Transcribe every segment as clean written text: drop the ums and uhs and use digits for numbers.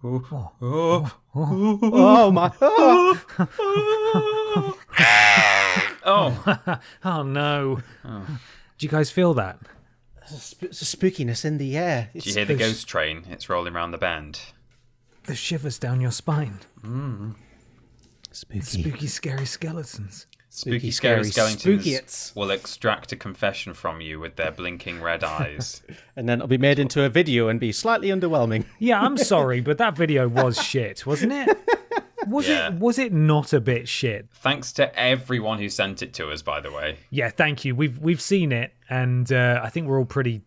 Oh my! Oh no! Do you guys feel that? There's a spookiness in the air. Do you hear the ghost train? It's rolling around the bend. The shivers down your spine. Spooky, scary skeletons. Spooky, scary skeletons Spookiots. will extract a confession from you with their blinking red eyes. And then it'll be made into a video and be slightly underwhelming. Yeah, I'm sorry, but that video was shit, wasn't it? Was it not a bit shit? Thanks to everyone who sent it to us, by the way. Yeah, thank you. We've seen it, and I think we're all pretty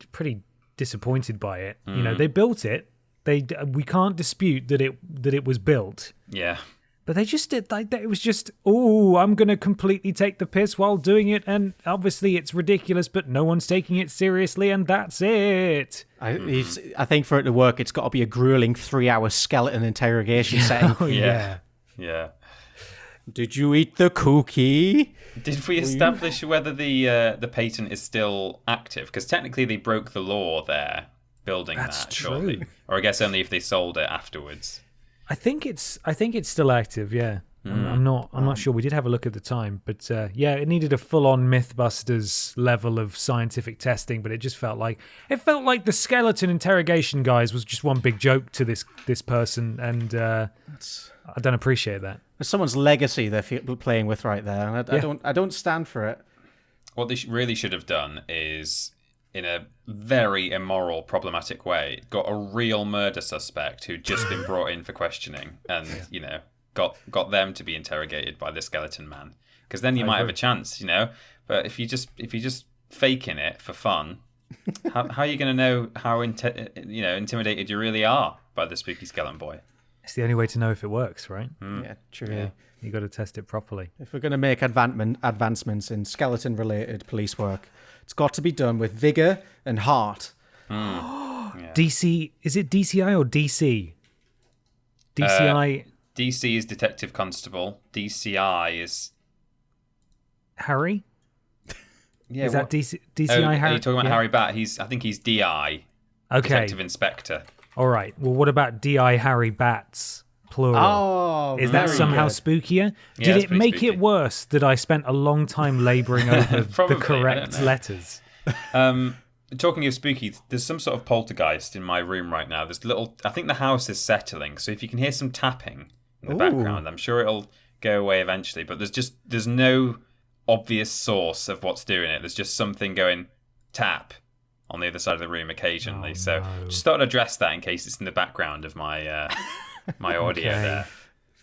disappointed by it. You know, they built it. We can't dispute that it was built. Yeah. But they just did like that. It was just, I'm going to completely take the piss while doing it, and obviously it's ridiculous, but no one's taking it seriously, and that's it. I think for it to work, it's got to be a grueling 3-hour skeleton interrogation setting. Oh, yeah. Yeah. Did you eat the cookie? Did we establish whether the patent is still active? Because technically they broke the law there, building That's that, true. surely. Or I guess only if they sold it afterwards. I think it's still active. Yeah, I'm not sure. We did have a look at the time, but it needed a full-on MythBusters level of scientific testing. But it just felt like the skeleton interrogation guys was just one big joke to this person, and I don't appreciate that. There's someone's legacy they're playing with right there, and I don't stand for it. What they really should have done is, in a very immoral, problematic way, got a real murder suspect who'd just been brought in for questioning, and got them to be interrogated by the skeleton man. Because then you might have a chance, But if you just faking it for fun, how are you going to know how intimidated you really are by the spooky skeleton boy? It's the only way to know if it works, right? Yeah, true. Yeah. You got to test it properly. If we're going to make advancements in skeleton-related police work, it's got to be done with vigor and heart. Yeah. DC, is it DCI or DC? DCI. DC is Detective Constable. DCI is Harry? Yeah. Is that DCI Harry? Are you talking about Harry Bat? I think he's DI. Okay. Detective Inspector. All right. Well, what about DI Harry Bats? Plural. Oh, is that somehow spookier? Yeah, Did it make spooky. it worse that I spent a long time labouring over Probably, the correct letters? Talking of spooky, there's some sort of poltergeist in my room right now. I think the house is settling, so if you can hear some tapping in the background, I'm sure it'll go away eventually. But there's no obvious source of what's doing it. There's just something going tap on the other side of the room occasionally. Just thought I'd address that in case it's in the background of my my audio there.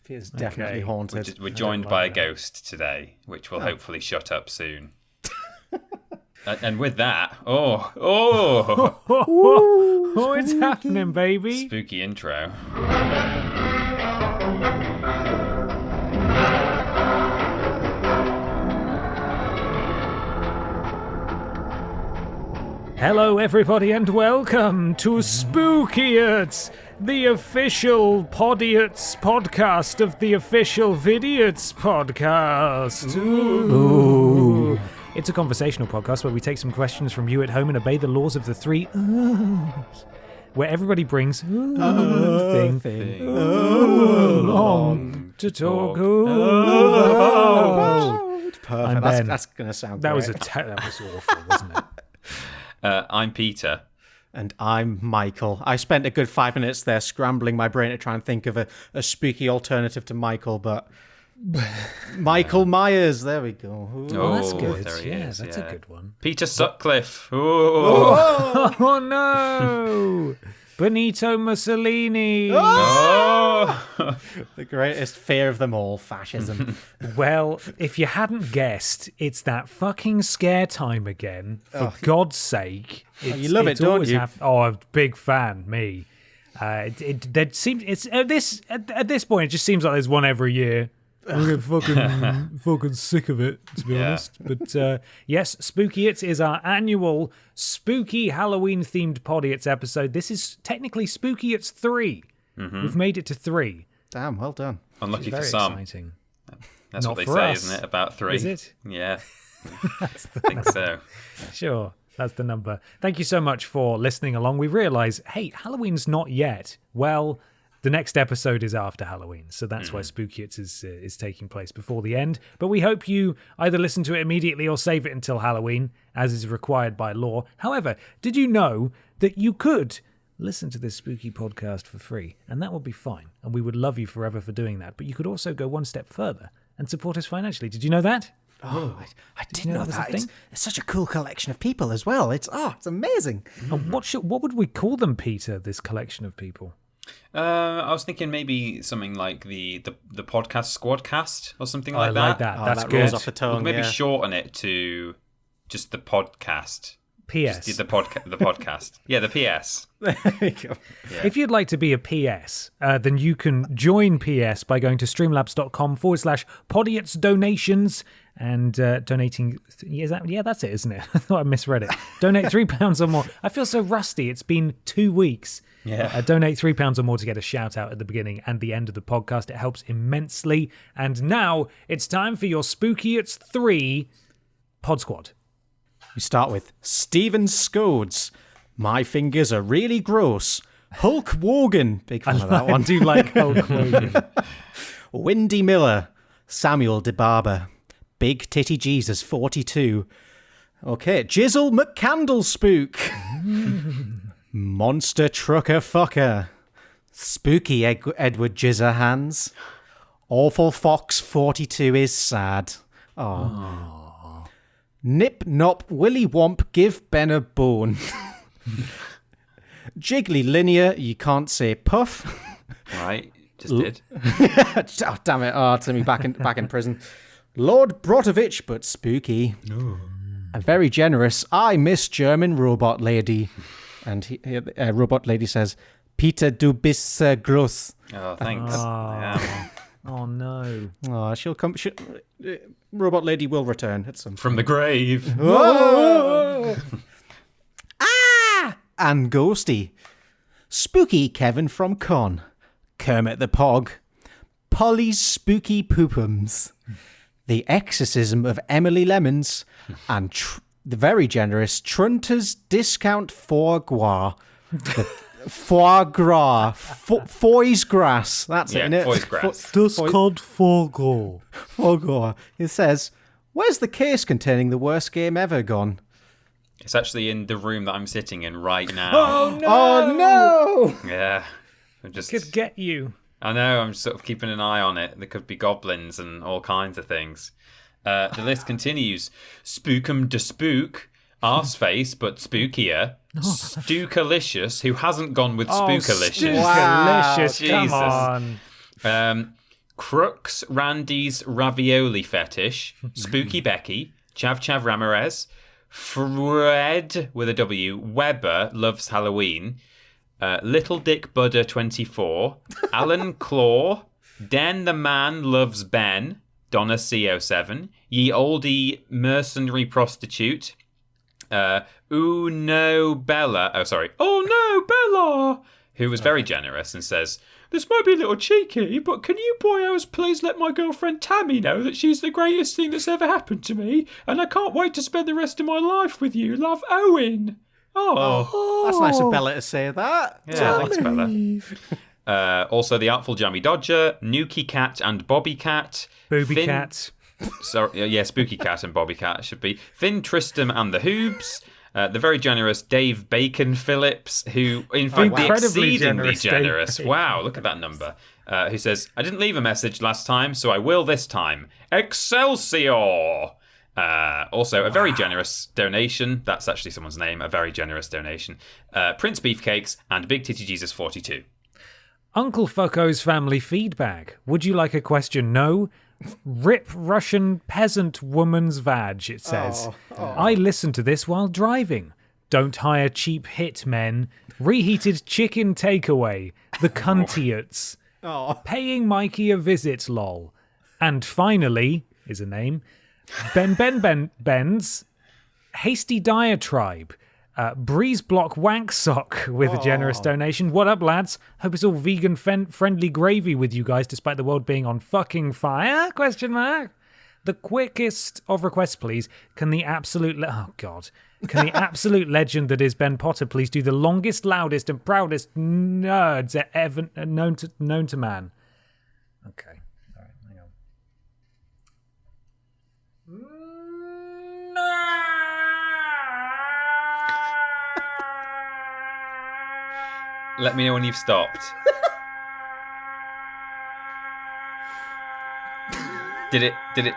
It's definitely haunted. We're joined by a ghost today, which will hopefully shut up soon. And with that, It's happening, baby. Spooky intro. Hello, everybody, and welcome to Spookiots, the official Podiots podcast of the official Vidiots podcast. Ooh. It's a conversational podcast where we take some questions from you at home and obey the laws of the three where everybody brings thing along to talk about. Perfect. That's going to sound That great. that was awful, wasn't it? I'm Peter. And I'm Michael. I spent a good 5 minutes there scrambling my brain to try and think of a spooky alternative to Michael, but Michael Myers. There we go. That's good. There he is, That's a good one. Peter Sutcliffe. Oh no! Benito Mussolini. The greatest fear of them all, fascism. Well, if you hadn't guessed, it's that fucking scare time again. For God's sake. You love it, don't you? I'm a big fan, me. At this point, it just seems like there's one every year. I'm fucking sick of it, to be honest. But yes, Spookiots is our annual spooky Halloween-themed Podiots episode. This is technically Spookiots 3. Mm-hmm. We've made it to 3. Damn, well done. Unlucky for very some. Exciting. That's Not what they for say, us. isn't it? About 3. Is it? Yeah. I think so. Sure, that's the number. Thank you so much for listening along. We realise, hey, Halloween's not yet. Well, The next episode is after Halloween, so that's why Spookiots is taking place before the end. But we hope you either listen to it immediately or save it until Halloween, as is required by law. However, did you know that you could listen to this spooky podcast for free? And that would be fine, and we would love you forever for doing that. But you could also go one step further and support us financially. Did you know that? Oh, I didn't know was a that. thing? It's such a cool collection of people as well. It's amazing. What would we call them, Peter, this collection of people? I was thinking maybe something like the podcast Squadcast or something like I that. like that. That's that good. rolls off the tongue. Maybe yeah. shorten it to just the podcast. PS. Just the podcast. Yeah, the PS. There you go. If you'd like to be a PS, then you can join PS by going to streamlabs.com/Podiots donations and donating. That's it, isn't it? I thought I misread it. Donate £3 or more. I feel so rusty. It's been 2 weeks. Yeah. Donate £3 or more to get a shout out at the beginning and the end of the podcast. It helps immensely. And now it's time for your Spookiots 3 Pod Squad. We start with Stephen Scodes. My fingers are really gross. Hulk Wogan. Big fan of that one. I do like Hulk Hogan. Windy Miller. Samuel DeBarber. Big Titty Jesus 42. Okay, Jizzle McCandle Spook. Monster Trucker Fucker. Spooky Edward Jizzerhands. Awful Fox 42 is sad. Oh. Nip Nop Willy Womp give Ben a bone. Jiggly Linear, you can't say puff. Right, just did. Oh, damn it. Oh, Timmy, back in prison. Lord Brotovich, but spooky. And very generous. I miss German robot lady. And robot lady says, Peter, du bist groß. Oh, thanks. Yeah. Oh, no. Oh, she'll come. Robot lady will return at some From the grave. Whoa! And Ghosty. Spooky Kevin from Con. Kermit the Pog. Polly's Spooky Poopums. The Exorcism of Emily Lemons. And the very generous Trunter's Discount Foie Gras. Foie Gras. Foie's Grass. That's it, isn't it? Foie's Grass. Discount Foie Gras. Foie Gras. It says, where's the case containing the worst game ever gone? It's actually in the room that I'm sitting in right now. Oh, no! Oh, no! Yeah. I'm just... Could get you. I know, I'm sort of keeping an eye on it. There could be goblins and all kinds of things. The list continues. Spookum de Spook, Arseface, but spookier. Stookalicious, who hasn't gone with Spookalicious. Stookalicious, Wow, come on. Crooks, Randy's Ravioli Fetish, Spooky Becky, Chav Chav Ramirez, Fred, with a W, Weber Loves Halloween, Little Dick Buddha 24, Alan Claw, Den the Man Loves Ben, Donna CO7, Ye Oldie Mercenary Prostitute, Oh no, Bella, who was very generous and says, this might be a little cheeky, but can you boyos please let my girlfriend Tammy know that she's the greatest thing that's ever happened to me, and I can't wait to spend the rest of my life with you. Love, Owen. Oh. That's nice of Bella to say that. Yeah, thanks, Bella. Also, the Artful Jammy Dodger, Nuki Cat and Bobby Cat. Booby Cat. Sorry, yeah, Spooky Cat and Bobby Cat should be. Finn Tristram and the Hoobs. The very generous Dave Bacon Phillips, who, in fact, the exceedingly generous. Wow, look at that number. Who says, I didn't leave a message last time, so I will this time. Excelsior! Also, a very generous donation. That's actually someone's name. A very generous donation. Prince Beefcakes and Big Titty Jesus 42. Uncle Fucko's family feedback. Would you like a question? No. Rip Russian peasant woman's vag, it says. I listen to this while driving. Don't hire cheap hit men. Reheated chicken takeaway. The Cuntiots. Paying Mikey a visit, lol. And finally, is a name, Ben's Hasty Diatribe. Breeze Block Wank Sock with a generous donation. What up, lads? Hope it's all vegan friendly gravy with you guys, despite the world being on fucking fire? Question mark. The quickest of requests, please. Can the absolute... oh, God. Can the absolute legend that is Ben Potter please do the longest, loudest, and proudest nerds ever known to man? Okay. All right, hang on. Let me know when you've stopped. Did it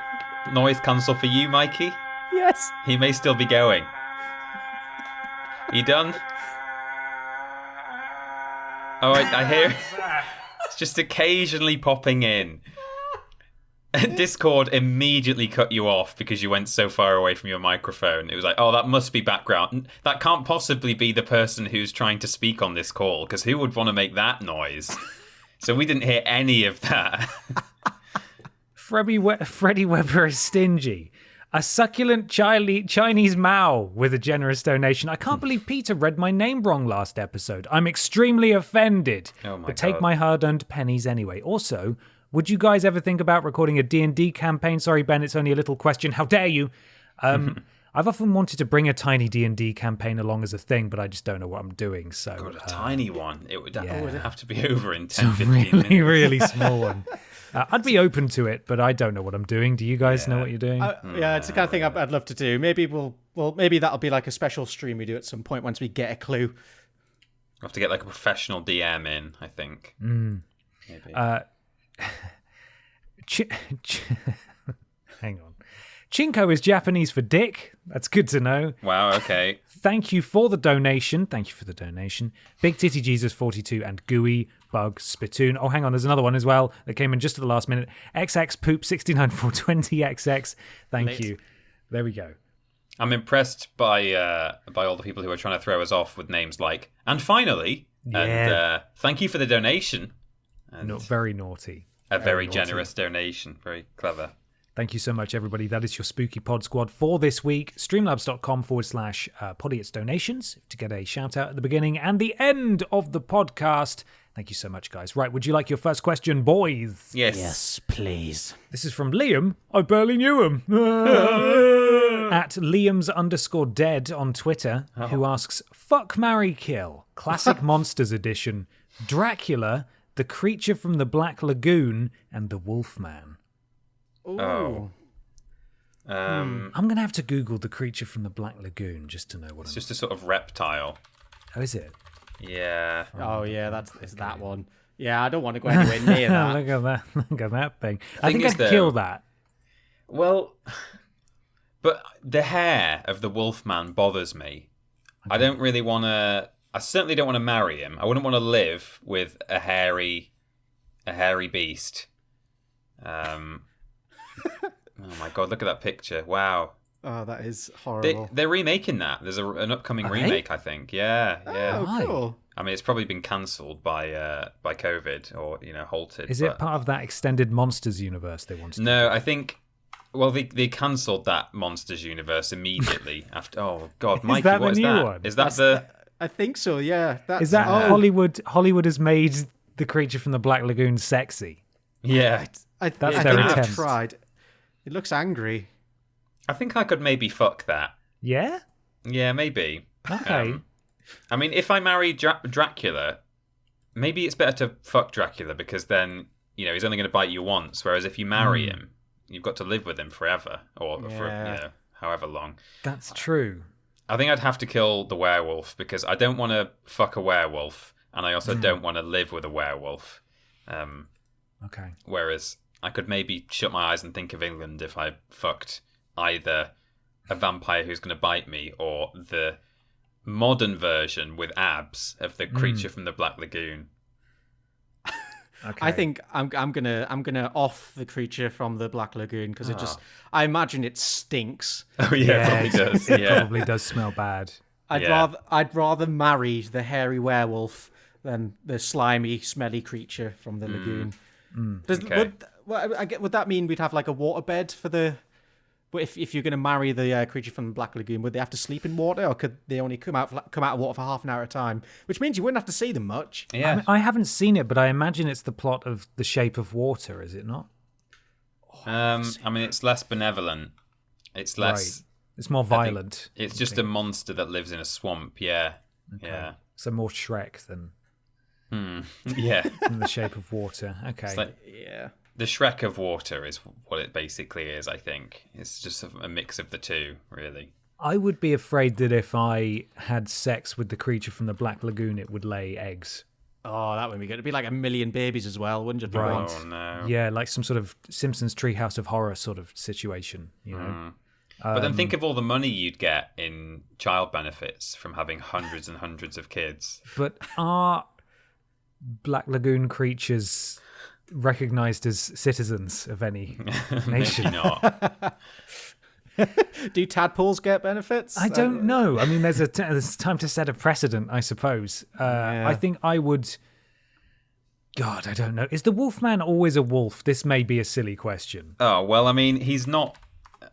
noise cancel for you, Mikey? Yes. He may still be going. You done? Oh, I hear. It's just occasionally popping in. Discord immediately cut you off because you went so far away from your microphone. It was like, oh, that must be background. That can't possibly be the person who's trying to speak on this call, because who would want to make that noise? So we didn't hear any of that. Freddie Weber is stingy. A succulent Chinese Mao with a generous donation. I can't believe Peter read my name wrong last episode. I'm extremely offended. Oh my but take God. my hard-earned pennies anyway. Also, would you guys ever think about recording a D&D campaign? Sorry, Ben, it's only a little question. How dare you? I've often wanted to bring a tiny D&D campaign along as a thing, but I just don't know what I'm doing. So, God, a tiny one. It would yeah. have to be over in 10, 15 really, minutes. really small one. I'd be open to it, but I don't know what I'm doing. Do you guys know what you're doing? Yeah, it's the kind of thing I'd love to do. Maybe maybe that'll be like a special stream we do at some point once we get a clue. We'll have to get like a professional DM in, I think. Maybe. Hang on. Chinko is Japanese for dick. That's good to know. Wow, okay. Thank you for the donation. Big Titty Jesus 42 and Gooey Bug Spittoon. Oh, hang on, there's another one as well that came in just at the last minute. XX Poop 69420XX. Thank you. There we go. I'm impressed by all the people who are trying to throw us off with names like, and finally, and thank you for the donation. And Not very naughty. a very naughty. generous donation. Very clever. Thank you so much, everybody. That is your Spooky Pod Squad for this week. Streamlabs.com/Podiots donations to get a shout out at the beginning and the end of the podcast. Thank you so much, guys. Right, would you like your first question, boys? Yes. Please. This is from Liam. I barely knew him. At Liam's_dead on Twitter, who asks, fuck, marry, kill. Classic Monsters Edition. Dracula, the creature from the Black Lagoon, and the Wolfman. Ooh. Oh. I'm going to have to Google the creature from the Black Lagoon just to know what It's just a sort of reptile. Oh, is it? Yeah. Oh yeah, it's that one. Yeah, I don't want to go anywhere near that. Look at that. Look at that thing. I Thing think is, I'd kill that. Well, but the hair of the Wolfman bothers me. Okay. I don't really want to. I certainly don't want to marry him. I wouldn't want to live with a hairy beast. Oh my God! Look at that picture. Wow. Oh, that is horrible. They're remaking that. There's an upcoming remake, I think. Yeah. Oh, cool. I mean, it's probably been cancelled by COVID or halted. Is it part of that extended Monsters universe they wanted? No, I think. Well, they cancelled that Monsters universe immediately after. Oh God, Mikey, that what the is new that? one? Is that I think so. Yeah. Is that Hollywood? Hollywood has made the creature from the Black Lagoon sexy. Yeah, I That's think their I've attempt. tried. It looks angry. I think I could maybe fuck that. Yeah. Yeah, maybe. Okay. I mean, if I marry Dracula, maybe it's better to fuck Dracula because then he's only going to bite you once. Whereas if you marry him, you've got to live with him forever or for however long. That's true. I think I'd have to kill the werewolf because I don't want to fuck a werewolf, and I also don't want to live with a werewolf. Okay. Whereas I could maybe shut my eyes and think of England if I fucked either a vampire who's going to bite me or the modern version with abs of the creature from the Black Lagoon. Okay. I think I'm gonna off the creature from the Black Lagoon because I imagine it stinks. Oh yeah, it probably does. It Yeah. probably does smell bad. I'd rather marry the hairy werewolf than the slimy, smelly creature from the lagoon. Okay. Would that mean we'd have like a waterbed for the? But if you're going to marry the creature from the Black Lagoon, would they have to sleep in water, or could they only come out of water for half an hour at a time? Which means you wouldn't have to see them much. Yeah. I haven't seen it, but I imagine it's the plot of The Shape of Water, is it not? I mean, it's less benevolent. It's less. It's more violent. It's just a monster that lives in a swamp. Yeah. Okay. Yeah. So more Shrek than. Yeah. In the shape of water. Okay. It's like, the Shrek of water is what it basically is. I think it's just a mix of the two, really. I would be afraid that if I had sex with the creature from the Black Lagoon, it would lay eggs. Oh, that would be good. It'd be like a million babies as well, wouldn't it? Right. Oh, no. Yeah, like some sort of Simpsons Treehouse of Horror sort of situation, you know? But then think of all the money you'd get in child benefits from having hundreds and hundreds of kids. But are Black Lagoon creatures recognized as citizens of any nation? Maybe not. Do tadpoles get benefits? I don't know. I mean, there's time to set a precedent, I suppose. I think I would... God, I don't know. Is the Wolfman always a wolf? This may be a silly question. Oh, well, I mean, he's not...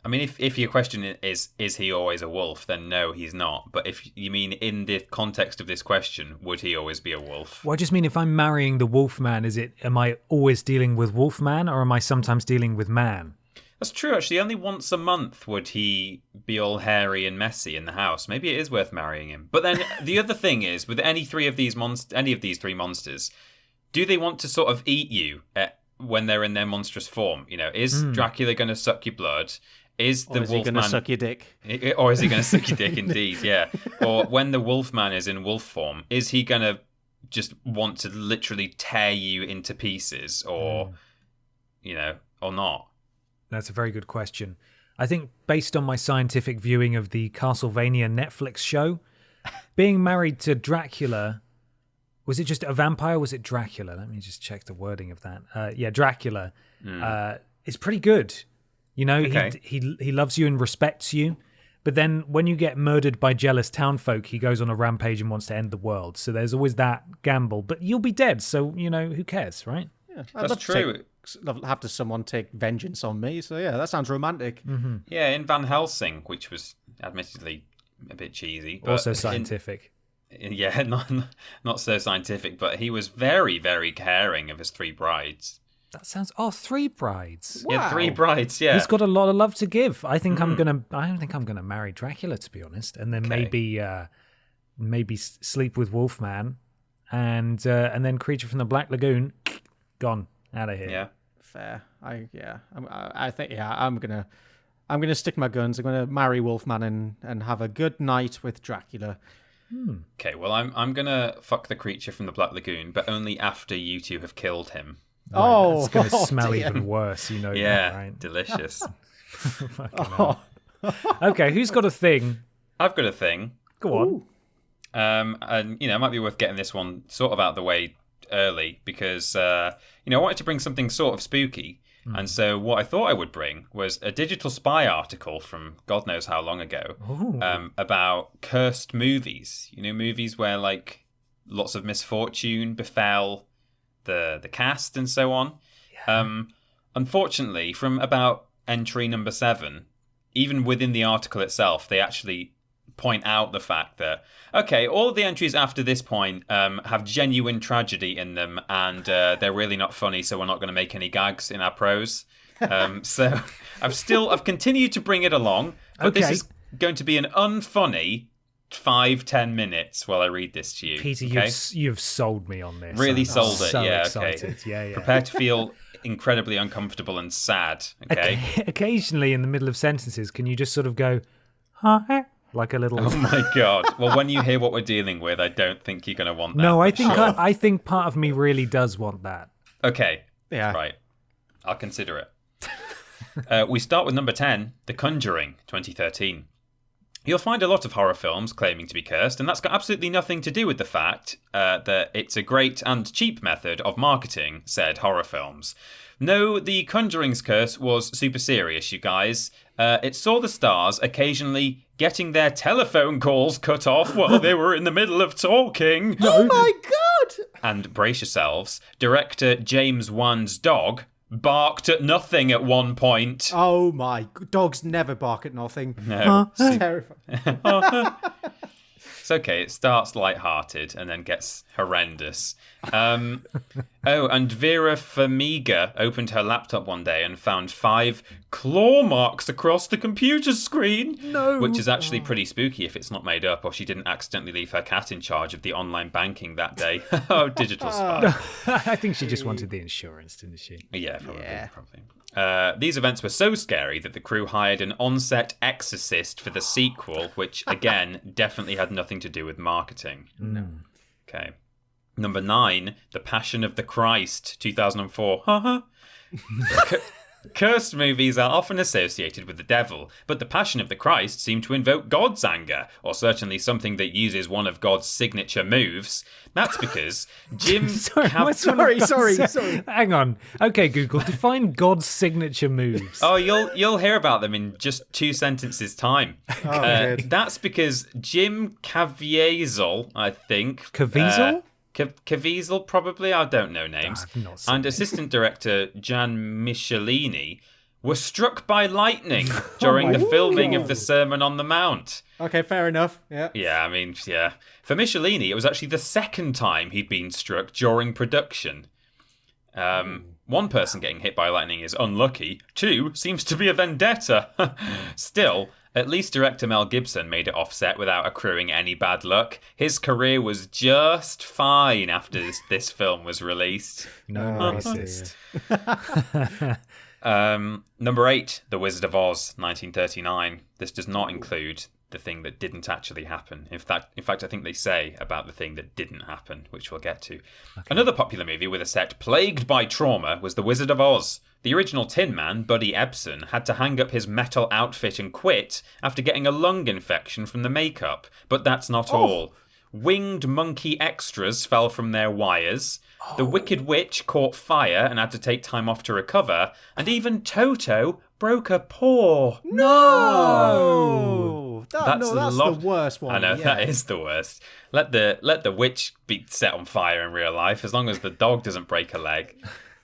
I mean, if your question is he always a wolf, then no, he's not. But if you mean in the context of this question, would he always be a wolf? Well, I just mean if I'm marrying the Wolfman, am I always dealing with Wolfman, or am I sometimes dealing with man? That's true, actually. Only once a month would he be all hairy and messy in the house. Maybe it is worth marrying him. But then the other thing is, with any of these three monsters, do they want to sort of eat you when they're in their monstrous form? You know, is Dracula going to suck your blood? Is the Wolfman going to suck your dick? Or is he going to suck your dick indeed, yeah. Or when the Wolfman is in wolf form, is he going to just want to literally tear you into pieces or, you know, or not? That's a very good question. I think based on my scientific viewing of the Castlevania Netflix show, being married to Dracula... Was it just a vampire or was it Dracula? Let me just check the wording of that. Yeah, Dracula is pretty good. You know, he loves you and respects you. But then when you get murdered by jealous townfolk, he goes on a rampage and wants to end the world. So there's always that gamble. But you'll be dead, so, you know, who cares, right? Yeah, that's true. Have to someone take vengeance on me. So, yeah, that sounds romantic. Mm-hmm. Yeah, in Van Helsing, which was admittedly a bit cheesy. But also scientific. Yeah, not so scientific, but he was very, very caring of his three brides. That sounds... Oh, 3 brides. Wow. Yeah, 3 brides, yeah. He's got a lot of love to give. I think I don't think I'm gonna marry Dracula, to be honest. And then maybe sleep with Wolfman and then Creature from the Black Lagoon, gone, out of here. Yeah. Fair. I think I'm gonna stick my guns. I'm gonna marry Wolfman and have a good night with Dracula. Okay, well, I'm gonna fuck the Creature from the Black Lagoon, but only after you two have killed him. Right, oh, it's going to smell even worse, you know. Yeah, that, right? Delicious. Okay, who's got a thing? I've got a thing. Go on. And you know, it might be worth getting this one sort of out of the way early because I wanted to bring something sort of spooky. And so what I thought I would bring was a Digital Spy article from God knows how long ago about cursed movies. You know, movies where like lots of misfortune befell the cast and so on. Yeah. Unfortunately, from about entry number 7, even within the article itself, they actually point out the fact that, okay, all of the entries after this point have genuine tragedy in them and they're really not funny, so we're not going to make any gags in our prose. So I've continued to bring it along, but this is going to be an unfunny 5-10 minutes while I read this to you. Peter, okay? you've sold me on this. Really sold it, so yeah, excited. okay. Yeah. Prepare to feel incredibly uncomfortable and sad, okay? Occasionally in the middle of sentences, can you just sort of go, huh? Like a little... Oh my God. Well, when you hear what we're dealing with, I don't think you're going to want that. No, I think part of me really does want that. Okay. Yeah. Right. I'll consider it. We start with number 10, The Conjuring, 2013. You'll find a lot of horror films claiming to be cursed, and that's got absolutely nothing to do with the fact that it's a great and cheap method of marketing said horror films. No, The Conjuring's curse was super serious, you guys. It saw the stars occasionally getting their telephone calls cut off while they were in the middle of talking. Oh my God! And brace yourselves, director James Wan's dog barked at nothing at one point. Oh my... Dogs never bark at nothing. No. It's terrifying. It's okay. It starts light-hearted and then gets horrendous. And Vera Farmiga opened her laptop one day and found 5 claw marks across the computer screen. No. Which is actually pretty spooky if it's not made up, or she didn't accidentally leave her cat in charge of the online banking that day. Oh, digital spy. I think she just wanted the insurance, didn't she? Yeah, probably. These events were so scary that the crew hired an on-set exorcist for the sequel, which, again, definitely had nothing to do with marketing. No. Okay. Number 9, The Passion of the Christ, 2004. Cursed movies are often associated with the devil, but The Passion of the Christ seemed to invoke God's anger, or certainly something that uses one of God's signature moves. That's because Jim... Sorry. Hang on. Okay, Google, define God's signature moves. Oh, you'll hear about them in just 2 sentences' time. That's because Jim Caviezel, I think... Caviezel? Caviezel, probably, I don't know names, and assistant director Jan Michelini were struck by lightning during the filming of the Sermon on the Mount. Okay, fair enough. Yeah. Yeah, I mean, yeah. For Michelini, it was actually the second time he'd been struck during production. One person getting hit by lightning is unlucky. 2 seems to be a vendetta. Still, at least director Mel Gibson made it offset without accruing any bad luck. His career was just fine after this film was released. No racist. Number 8, The Wizard of Oz, 1939. This does not include the thing that didn't actually happen. In fact, I think they say about the thing that didn't happen, which we'll get to. Okay. Another popular movie with a set plagued by trauma was The Wizard of Oz. The original Tin Man, Buddy Ebsen, had to hang up his metal outfit and quit after getting a lung infection from the makeup. But that's not all. Winged monkey extras fell from their wires. The Wicked Witch caught fire and had to take time off to recover. And even Toto broke a paw. No! That's the worst one. I know, that is the worst. Let the witch be set on fire in real life, as long as the dog doesn't break a leg.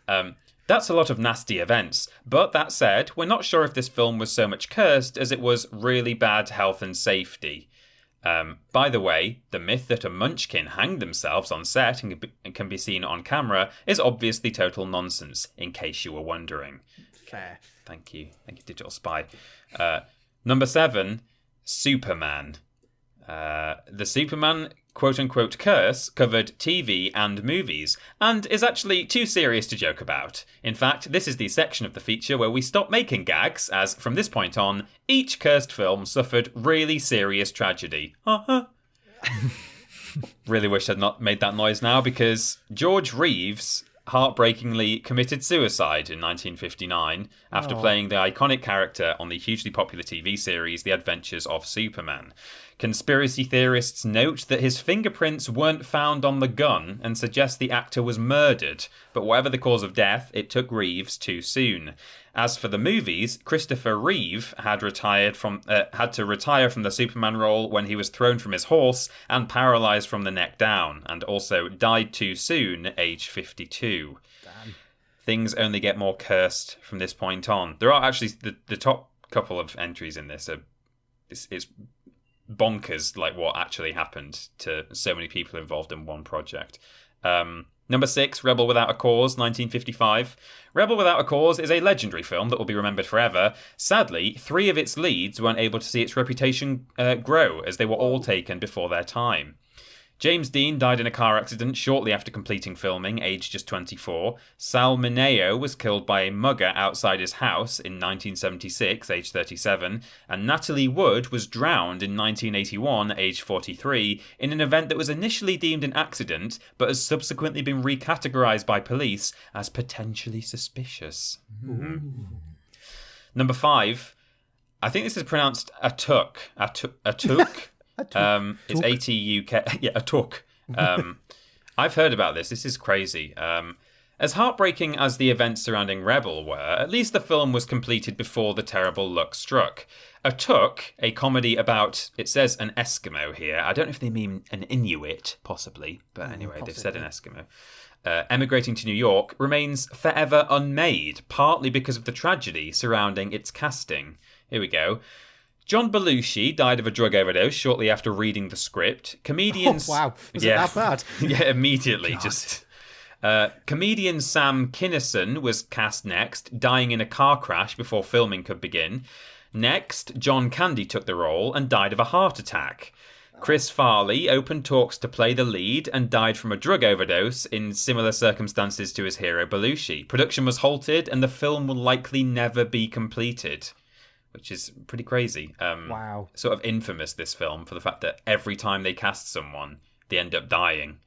That's a lot of nasty events. But that said, we're not sure if this film was so much cursed as it was really bad health and safety. By the way, the myth that a munchkin hanged themselves on set and can be seen on camera is obviously total nonsense, in case you were wondering. Fair. Thank you, Digital Spy. Number 7, Superman. The Superman quote-unquote curse covered TV and movies, and is actually too serious to joke about. In fact, this is the section of the feature where we stop making gags, as from this point on, each cursed film suffered really serious tragedy. Really wish I'd not made that noise now, because George Reeves heartbreakingly committed suicide in 1959 after playing the iconic character on the hugely popular TV series The Adventures of Superman. Conspiracy theorists note that his fingerprints weren't found on the gun and suggest the actor was murdered, but whatever the cause of death, it took Reeves too soon. As for the movies, Christopher Reeve had to retire from the Superman role when he was thrown from his horse and paralysed from the neck down, and also died too soon, age 52. Damn. Things only get more cursed from this point on. There are actually the top couple of entries in this are it's bonkers, like what actually happened to so many people involved in one project. Number 6, Rebel Without a Cause, 1955. Rebel Without a Cause is a legendary film that will be remembered forever. Sadly, 3 of its leads weren't able to see its reputation grow, as they were all taken before their time. James Dean died in a car accident shortly after completing filming, aged just 24. Sal Mineo was killed by a mugger outside his house in 1976, aged 37. And Natalie Wood was drowned in 1981, aged 43, in an event that was initially deemed an accident, but has subsequently been recategorized by police as potentially suspicious. Number 5. I think this is pronounced Atuk. Atuk. It's A-T-U-K. Yeah, Atuk. I've heard about this. This is crazy. As heartbreaking as the events surrounding Rebel were, at least the film was completed before the terrible luck struck. Atuk, a comedy about, it says an Eskimo here. I don't know if they mean an Inuit, possibly. But anyway, they've said an Eskimo. Emigrating to New York, remains forever unmade, partly because of the tragedy surrounding its casting. Here we go. John Belushi died of a drug overdose shortly after reading the script. Comedians... Oh, wow. Was it that bad? Yeah, immediately. Comedian Sam Kinison was cast next, dying in a car crash before filming could begin. Next, John Candy took the role and died of a heart attack. Chris Farley opened talks to play the lead and died from a drug overdose in similar circumstances to his hero Belushi. Production was halted and the film will likely never be completed, which is pretty crazy. Wow. Sort of infamous, this film, for the fact that every time they cast someone, they end up dying,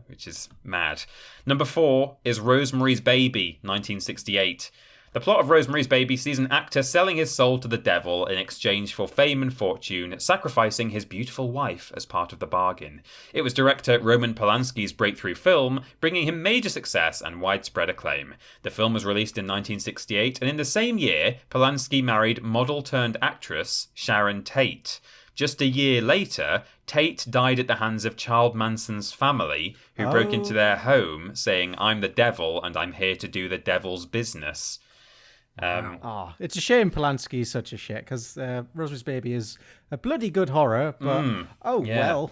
which is mad. Number 4 is Rosemary's Baby, 1968. The plot of Rosemary's Baby sees an actor selling his soul to the devil in exchange for fame and fortune, sacrificing his beautiful wife as part of the bargain. It was director Roman Polanski's breakthrough film, bringing him major success and widespread acclaim. The film was released in 1968, and in the same year, Polanski married model-turned-actress Sharon Tate. Just a year later, Tate died at the hands of Charles Manson's family, who broke into their home, saying, "I'm the devil, and I'm here to do the devil's business." It's a shame Polanski is such a shit, because Rosemary's Baby is a bloody good horror, but well.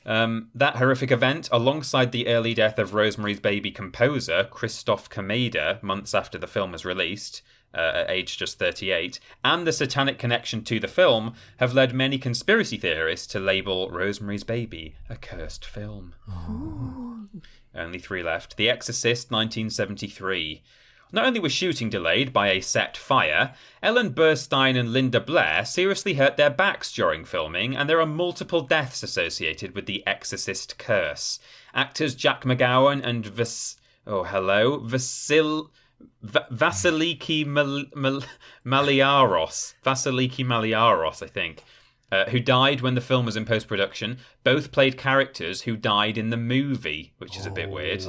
That horrific event, alongside the early death of Rosemary's Baby composer Christoph Kameda months after the film was released, at age just 38, and the satanic connection to the film, have led many conspiracy theorists to label Rosemary's Baby a cursed film. Only 3 left. The Exorcist, 1973. Not only was shooting delayed by a set fire, Ellen Burstyn and Linda Blair seriously hurt their backs during filming, and there are multiple deaths associated with the Exorcist curse. Actors Jack McGowan and Vasiliki Maliaros, I think, who died when the film was in post-production, both played characters who died in the movie, which is a bit weird.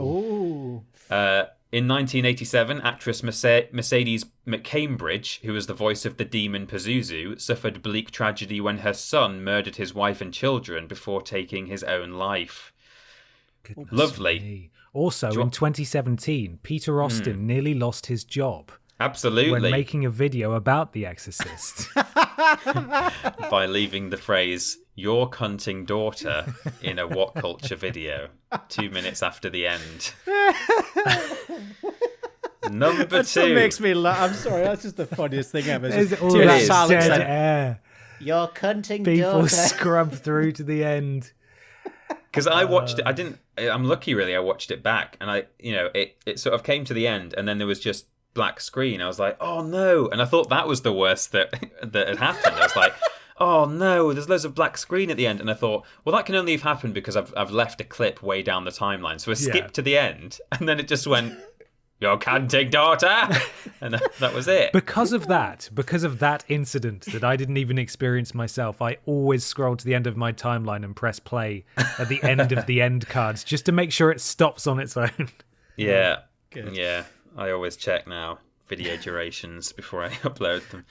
In 1987, actress Mercedes McCambridge, who was the voice of the demon Pazuzu, suffered bleak tragedy when her son murdered his wife and children before taking his own life. Goodness Lovely. Me. Also, in 2017, Peter Austin nearly lost his job. Absolutely. When making a video about The Exorcist. By leaving the phrase, "your cunting daughter," in a What Culture video, 2 minutes after the end. Number 2. That makes me laugh. I'm sorry, that's just the funniest thing ever. There's all Dude, that silence dead like, air. "Your cunting People daughter." scrub through to the end. Because I watched it, I'm lucky really, I watched it back, and it sort of came to the end, and then there was just black screen. I was like, oh no, and I thought that was the worst that had happened. I was like, oh no, there's loads of black screen at the end, and I thought, well, that can only have happened because I've left a clip way down the timeline, so I skipped to the end, and then it just went, "Your cunting daughter," and that was it. Because of that incident that I didn't even experience myself, I always scroll to the end of my timeline and press play at the end of the end cards just to make sure it stops on its own. Yeah. Good. Yeah. I always check now video durations before I upload them.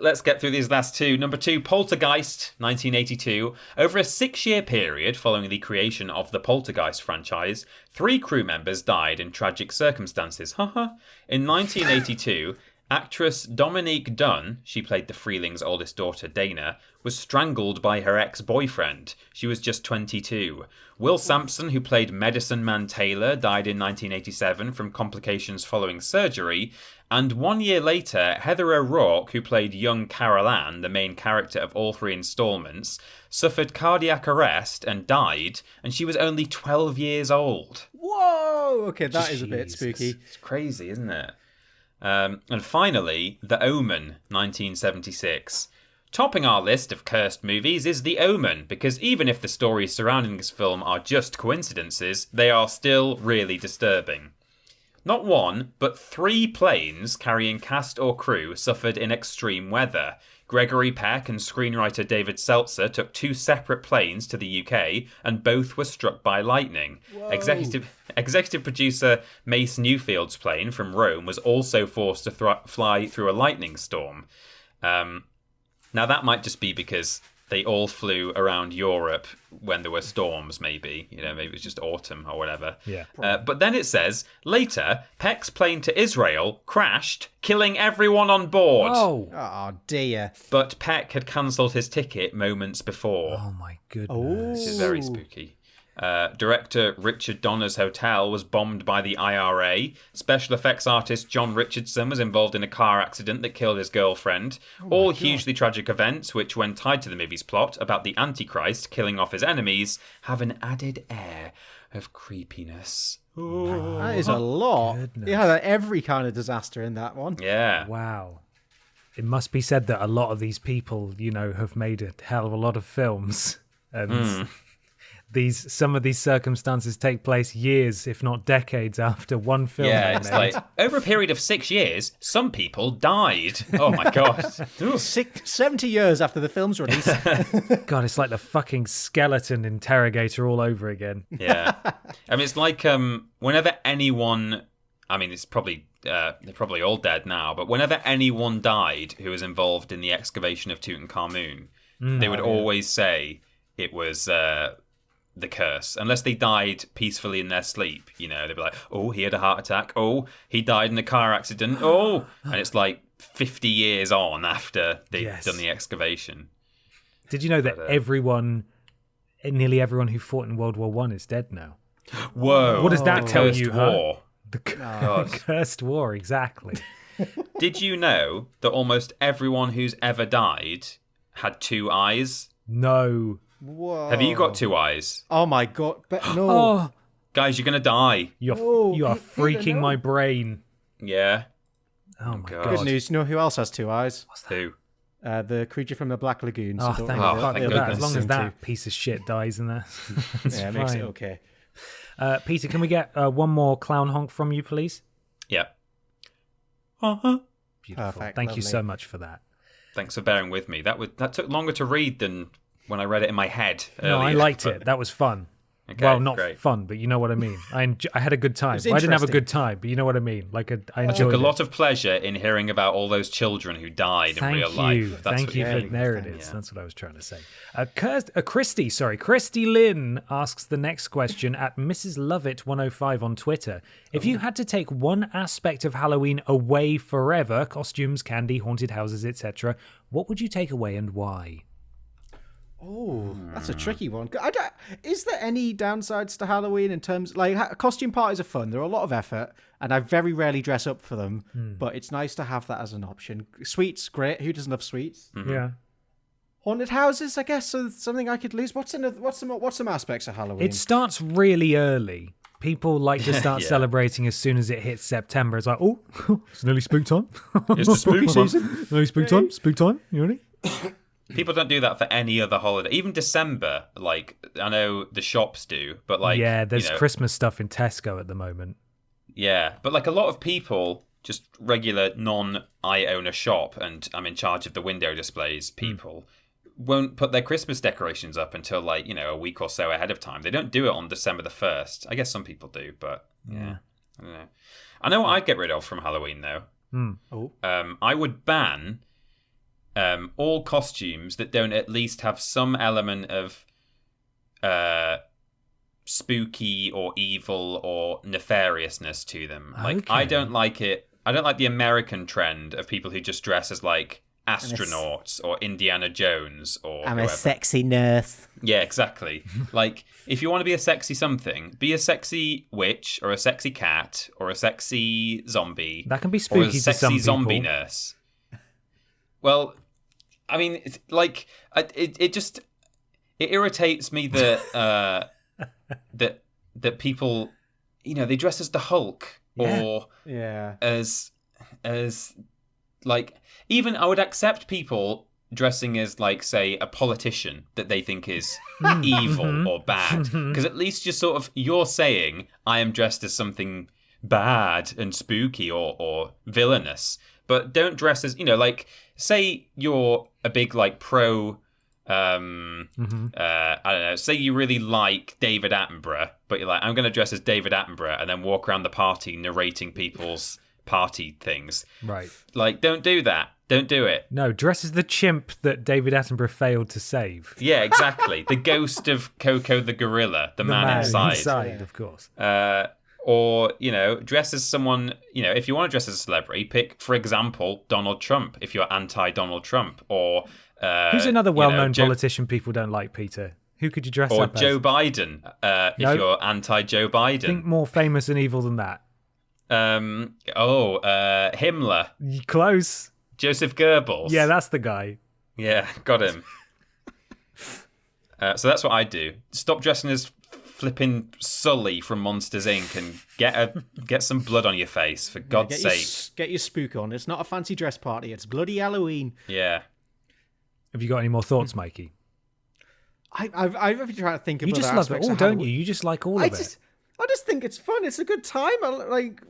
Let's get through these last 2. Number 2, Poltergeist, 1982. Over a 6-year period following the creation of the Poltergeist franchise, 3 crew members died in tragic circumstances. In 1982, actress Dominique Dunn, she played the Freeling's oldest daughter, Dana, was strangled by her ex-boyfriend. She was just 22. Will Sampson, who played Medicine Man Taylor, died in 1987 from complications following surgery. And 1 year later, Heather O'Rourke, who played young Carol Ann, the main character of all 3 installments, suffered cardiac arrest and died, and she was only 12 years old. Whoa! Okay, that is a bit spooky. It's crazy, isn't it? And finally, The Omen, 1976. Topping our list of cursed movies is The Omen, because even if the stories surrounding this film are just coincidences, they are still really disturbing. Not 1, but 3 planes carrying cast or crew suffered in extreme weather. Gregory Peck and screenwriter David Seltzer took 2 separate planes to the UK, and both were struck by lightning. Executive producer Mace Newfield's plane from Rome was also forced to fly through a lightning storm. Now, that might just be because they all flew around Europe when there were storms, maybe. Maybe it was just autumn or whatever. Yeah. But then it says, later, Peck's plane to Israel crashed, killing everyone on board. Oh, dear. But Peck had cancelled his ticket moments before. Oh, my goodness. Which is very spooky. Director Richard Donner's hotel was bombed by the IRA. Special effects artist John Richardson was involved in a car accident that killed his girlfriend. All hugely tragic events, which, when tied to the movie's plot about the Antichrist killing off his enemies, have an added air of creepiness. That is a lot. Goodness. Yeah, every kind of disaster in that one. Yeah. Wow. It must be said that a lot of these people, have made a hell of a lot of films. And some of these circumstances take place years, if not decades, after one film. Yeah, it's like, over a period of 6 years, some people died. Oh my god. 70 years after the film's release. God, it's like the fucking skeleton interrogator all over again. Yeah. I mean, it's like whenever anyone... I mean, it's probably... they're probably all dead now, but whenever anyone died who was involved in the excavation of Tutankhamun, they would always say it was... the curse, unless they died peacefully in their sleep. They'd be like, oh, he had a heart attack, oh, he died in a car accident, oh, and it's like 50 years on after they've done the excavation. Did you know that nearly everyone who fought in World War One is dead now? Whoa. What does that tell you, war. The cursed war, exactly. Did you know that almost everyone who's ever died had 2 eyes? No. Whoa. Have you got 2 eyes? Oh my god, but no. Oh, Guys, you're gonna die. you are freaking my brain. Yeah. Oh my god. Good news. You know who else has 2 eyes? Who? The creature from the Black Lagoon. Oh, don't thank worry about thank it. goodness. As long as that piece of shit dies in there. Yeah, it makes it okay. Peter, can we get one more clown honk from you, please? Yeah. Beautiful. Perfect, Thank you lovely. so much for that. Thanks for bearing with me. That took longer to read than when I read it in my head No, I earlier, liked but- it. That was fun. Okay, Well, not great. fun, but you know what I mean. I had a good time. was Well, I didn't have a interesting. good time, but you know what I mean. Like I I enjoyed took a it. lot of pleasure in hearing about all those children who died in real life. That's Thank what you for mean. there it is. Yeah. That's what I was trying to say. Christy Lynn asks the next question at Mrs. Lovett 105 on Twitter. If you had to take one aspect of Halloween away forever, costumes, candy, haunted houses, etc., what would you take away and why? Oh, that's a tricky one. Is there any downsides to Halloween in terms costume parties are fun? They're a lot of effort, and I very rarely dress up for them. But it's nice to have that as an option. Sweets, great. Who doesn't love sweets? Yeah. Haunted houses, I guess, are something I could lose. What's some aspects of Halloween? It starts really early. People like to start Yeah. celebrating as soon as it hits September. It's like, oh, it's nearly spook time. It's the spooky season. Nearly spook time. Spook time. You ready? People don't do that for any other holiday. Even December, like, I know the shops do, but like... yeah, there's you know, Christmas stuff in Tesco at the moment. Yeah, but like a lot of people, just regular non-I own a shop and I'm in charge of the window displays people, won't put their Christmas decorations up until like, a week or so ahead of time. They don't do it on December the 1st. I guess some people do, but yeah, I don't know. I know what I'd get rid of from Halloween though. I would ban all costumes that don't at least have some element of spooky or evil or nefariousness to them. Like, I don't like it. I don't like the American trend of people who just dress as like astronauts or Indiana Jones or I'm whoever. a sexy nurse. Yeah, exactly. Like, if you want to be a sexy something, be a sexy witch or a sexy cat or a sexy zombie. That can be or spooky a to sexy some zombie people. nurse. Well, I mean, it's like it irritates me that that people, they dress as the Hulk or as like, even I would accept people dressing as like, say, a politician that they think is evil or bad, because at least you're saying I am dressed as something bad and spooky or villainous. But don't dress as, like, say you're a big, like, pro, I don't know, say you really like David Attenborough, but you're like, I'm going to dress as David Attenborough and then walk around the party narrating people's party things. Right. Like, don't do that. Don't do it. No, dress as the chimp that David Attenborough failed to save. Yeah, exactly. The ghost of Coco the gorilla, the man inside. Of course. Or, dress as someone, if you want to dress as a celebrity, pick, for example, Donald Trump, if you're anti-Donald Trump. Or who's another well-known politician people don't like, Peter? Who could you dress up as? Or Joe Biden, if you're anti-Joe Biden. Think more famous and evil than that. Himmler. Close. Joseph Goebbels. Yeah, that's the guy. Yeah, got him. So that's what I do. Stop dressing as flipping Sully from Monsters Inc. and get some blood on your face, for God's sake. Get your spook on. It's not a fancy dress party. It's bloody Halloween. Yeah. Have you got any more thoughts, Mikey? I've been trying to think of. You just love it all, don't you? You just like all of it. I just think it's fun. It's a good time.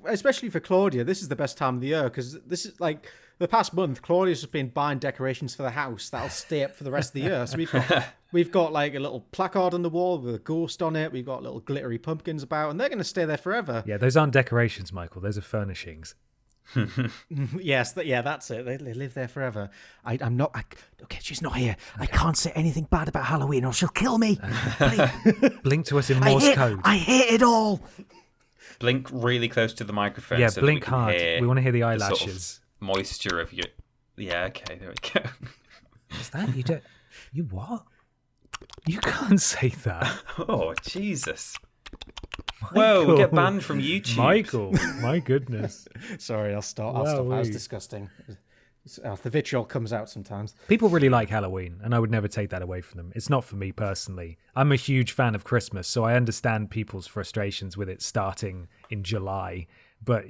Especially for Claudia. This is the best time of the year because this is like the past month. Claudia's just been buying decorations for the house that'll stay up for the rest of the year. So we've got like a little placard on the wall with a ghost on it. We've got little glittery pumpkins about, and they're going to stay there forever. Yeah, those aren't decorations, Michael. Those are furnishings. Yes, that's it. They live there forever. I'm not. Okay, she's not here. Okay. I can't say anything bad about Halloween, or she'll kill me. Blink to us in Morse code. I hate it all. Blink really close to the microphone. Yeah, so blink hard. We want to hear the eyelashes. Sort of moisture of your. Yeah. Okay. There we go. What's that? You what? You can't say that. Oh Jesus. Michael. Whoa, we'll get banned from YouTube. Michael, my goodness. Sorry, I'll stop. That was disgusting. The vitriol comes out sometimes. People really like Halloween, and I would never take that away from them. It's not for me personally. I'm a huge fan of Christmas, so I understand people's frustrations with it starting in July. But,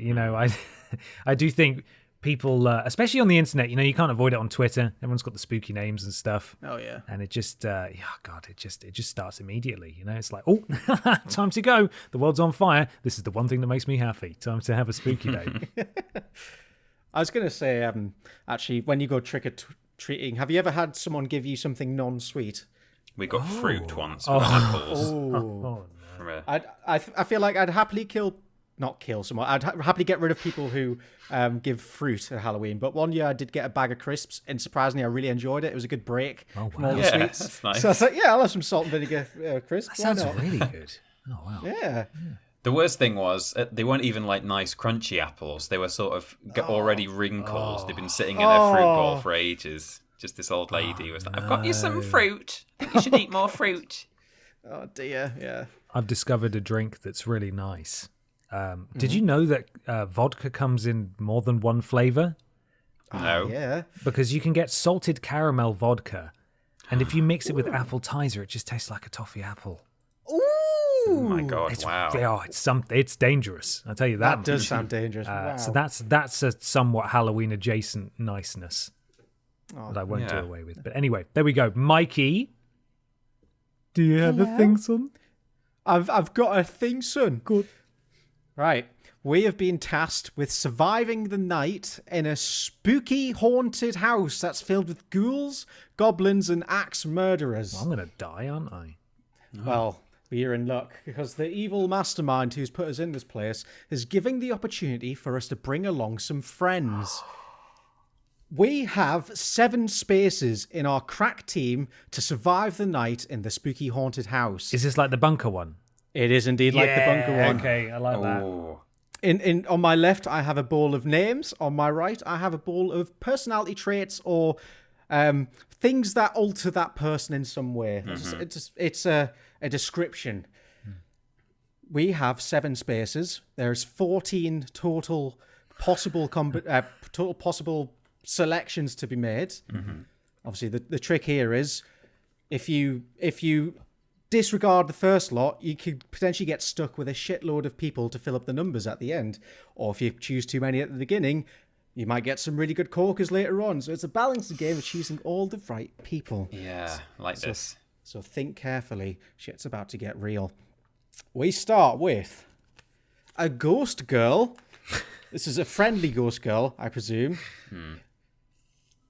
I do think people, especially on the internet, you can't avoid it on Twitter. Everyone's got the spooky names and stuff. Oh yeah, and it just, it just starts immediately. It's like, oh, time to go. The world's on fire. This is the one thing that makes me happy. Time to have a spooky day. I was gonna say, actually, when you go trick or treating, have you ever had someone give you something non-sweet? We got fruit once. Apples. No. I feel like I'd happily not kill someone. I'd happily get rid of people who give fruit at Halloween. But one year I did get a bag of crisps, and surprisingly, I really enjoyed it. It was a good break from all the sweets. That's nice. So I was like, I'll have some salt and vinegar crisps. That sounds really good. Oh, wow. Yeah. The worst thing was they weren't even like nice crunchy apples. They were sort of already wrinkled. They'd been sitting in their fruit bowl for ages. Just this old lady was like, I've got you some fruit. I think you should eat more fruit. Oh, dear. Yeah. I've discovered a drink that's really nice. Did you know that vodka comes in more than one flavor? No. Yeah. Because you can get salted caramel vodka, and if you mix it with apple tizer, it just tastes like a toffee apple. Ooh. Oh my God! Wow. It's dangerous. I'll tell you that. That does sound dangerous. Wow. So that's a somewhat Halloween adjacent niceness that I won't do away with. But anyway, there we go. Mikey, do you have a thing, son? I've got a thing, son. Good. Right. We have been tasked with surviving the night in a spooky haunted house that's filled with ghouls, goblins, and axe murderers. Well, I'm gonna die, aren't I? Well, we're in luck because the evil mastermind who's put us in this place is giving the opportunity for us to bring along some friends. We have 7 spaces in our crack team to survive the night in the spooky haunted house. Is this like the bunker one? It is indeed like the bunker one. Okay, I like that. On my left, I have a ball of names. On my right, I have a ball of personality traits or things that alter that person in some way. It's a description. We have 7 spaces. There's 14 total possible selections to be made. Obviously, the trick here is if you disregard the first lot, you could potentially get stuck with a shitload of people to fill up the numbers at the end. Or if you choose too many at the beginning, you might get some really good corkers later on. So it's a balancing game of choosing all the right people. Yeah, this. So think carefully. Shit's about to get real. We start with a ghost girl. This is a friendly ghost girl, I presume.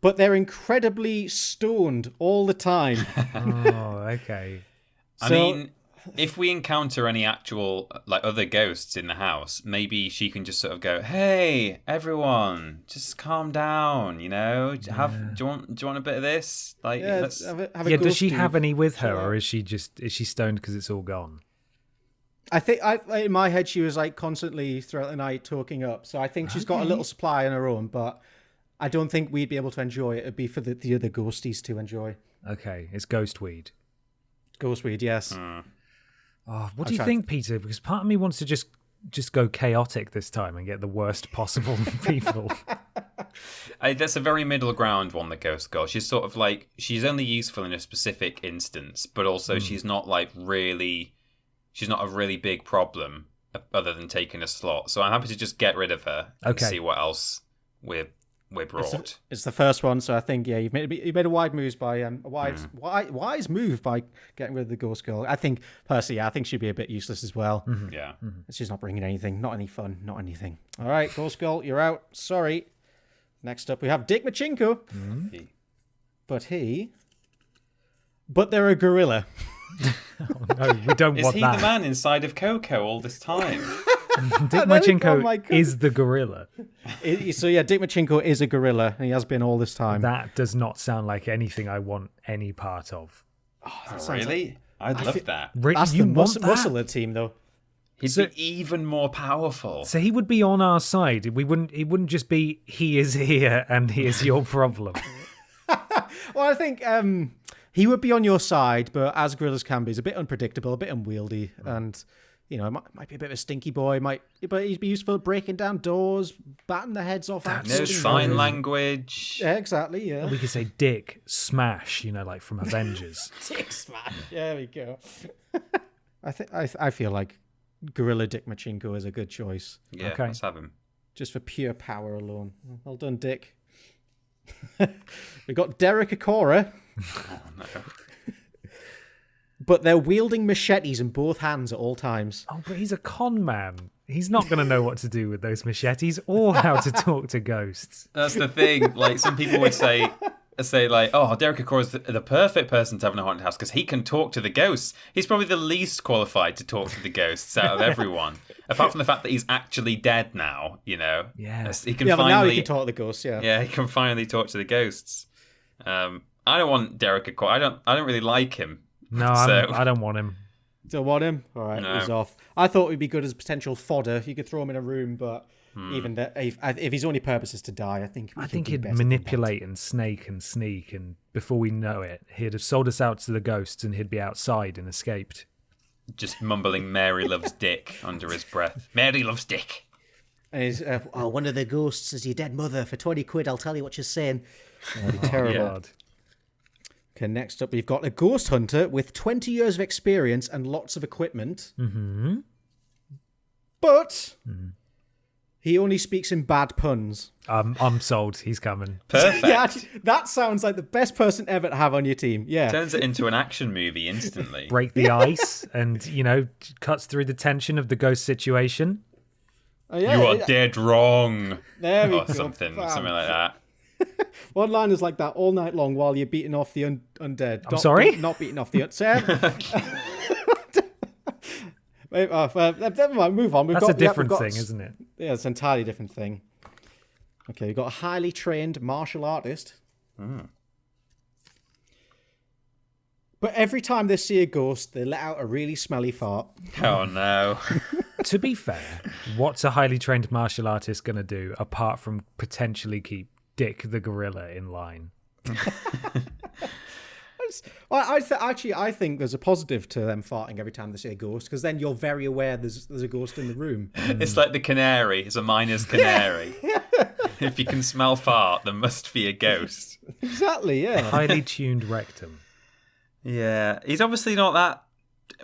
But they're incredibly stoned all the time. Oh, okay. I mean, if we encounter any actual other ghosts in the house, maybe she can just sort of go, "Hey, everyone, just calm down. You know, do you want a bit of this? Let's have a does she ghost have dude. any with her, or is she stoned because it's all gone? I think in my head she was constantly throughout the night talking up, so I think she's got a little supply on her own, but I don't think we'd be able to enjoy it. It'd be for the other ghosties to enjoy. Okay, it's ghost weed. Ghostweed, yes. Oh, what do you think, Peter? Because part of me wants to just go chaotic this time and get the worst possible people. That's a very middle ground one, the ghost girl. She's sort of she's only useful in a specific instance, but also she's not she's not a really big problem other than taking a slot. So I'm happy to just get rid of her and see what else we're brought. It's the first one, so I think you've made a wise move by wise move by getting rid of the ghost girl. I think personally, I think she'd be a bit useless as well. Mm-hmm. Yeah, she's not bringing anything, not any fun, not anything. All right, ghost girl, you're out. Sorry. Next up, we have Dick Machinko, but they're a gorilla. Oh, no, we don't Is want he that. the man inside of Coco all this time? Dick Machinko is the gorilla. Dick Machinko is a gorilla, and he has been all this time. That does not sound like anything I want any part of. Oh, really? I'd love that. That's you the want that? muscular team, though. He'd be even more powerful. So he would be on our side. It wouldn't just be he is here and he is your problem. Well, I think he would be on your side, but as gorillas can be, he's a bit unpredictable, a bit unwieldy, and might be a bit of a stinky boy. But he'd be useful at breaking down doors, batting the heads off. No sign language. Yeah, exactly. Yeah, We could say Dick Smash, like from Avengers. Dick Smash. There we go. I feel like Gorilla Dick Machinko is a good choice. Yeah, Okay. let's have him. Just for pure power alone. Well done, Dick. We got Derek Akora. Oh, no. But they're wielding machetes in both hands at all times. Oh, but he's a con man. He's not going to know what to do with those machetes or how to talk to ghosts. That's the thing. Some people would say Derek Akora is the perfect person to have in a haunted house because he can talk to the ghosts. He's probably the least qualified to talk to the ghosts out of everyone. Apart from the fact that he's actually dead now, Yeah. He can But now he can talk to the ghosts, yeah. Yeah, he can finally talk to the ghosts. I don't want Derek Akora. I don't really like him. No, I don't want him. Don't want him? All right, No. he's off. I thought he'd be good as potential fodder. You could throw him in a room, but even that, if his only purpose is to die, I think He'd manipulate and snake and sneak, and before we know it, he'd have sold us out to the ghosts and he'd be outside and escaped. Just mumbling Mary loves Dick under his breath. Mary loves Dick. And he's, one of the ghosts is your dead mother. For 20 quid, I'll tell you what you're saying. That'd be terrible. yeah. God. Okay, next up, we've got a ghost hunter with 20 years of experience and lots of equipment. Mm-hmm. But he only speaks in bad puns. I'm sold. He's coming. Perfect. Yeah, actually, that sounds like the best person ever to have on your team. Yeah. Turns it into an action movie instantly. Break the ice and, cuts through the tension of the ghost situation. Oh, yeah, You are dead wrong. There we Or go. something Bam. like that. One line is like that all night long while you're beating off the undead. I'm sorry? Not beating off the Sam. Never mind, move on. That's a different thing, isn't it? Yeah, it's an entirely different thing. Okay, we've got a highly trained martial artist. But every time they see a ghost, they let out a really smelly fart. Oh no. To be fair, what's a highly trained martial artist going to do apart from potentially keep Dick the gorilla in line? I think there's a positive to them farting every time they see a ghost, because then you're very aware there's a ghost in the room. It's like the canary. It's a miner's canary. If you can smell fart, there must be a ghost. Exactly, yeah. Highly tuned rectum. Yeah. He's obviously not that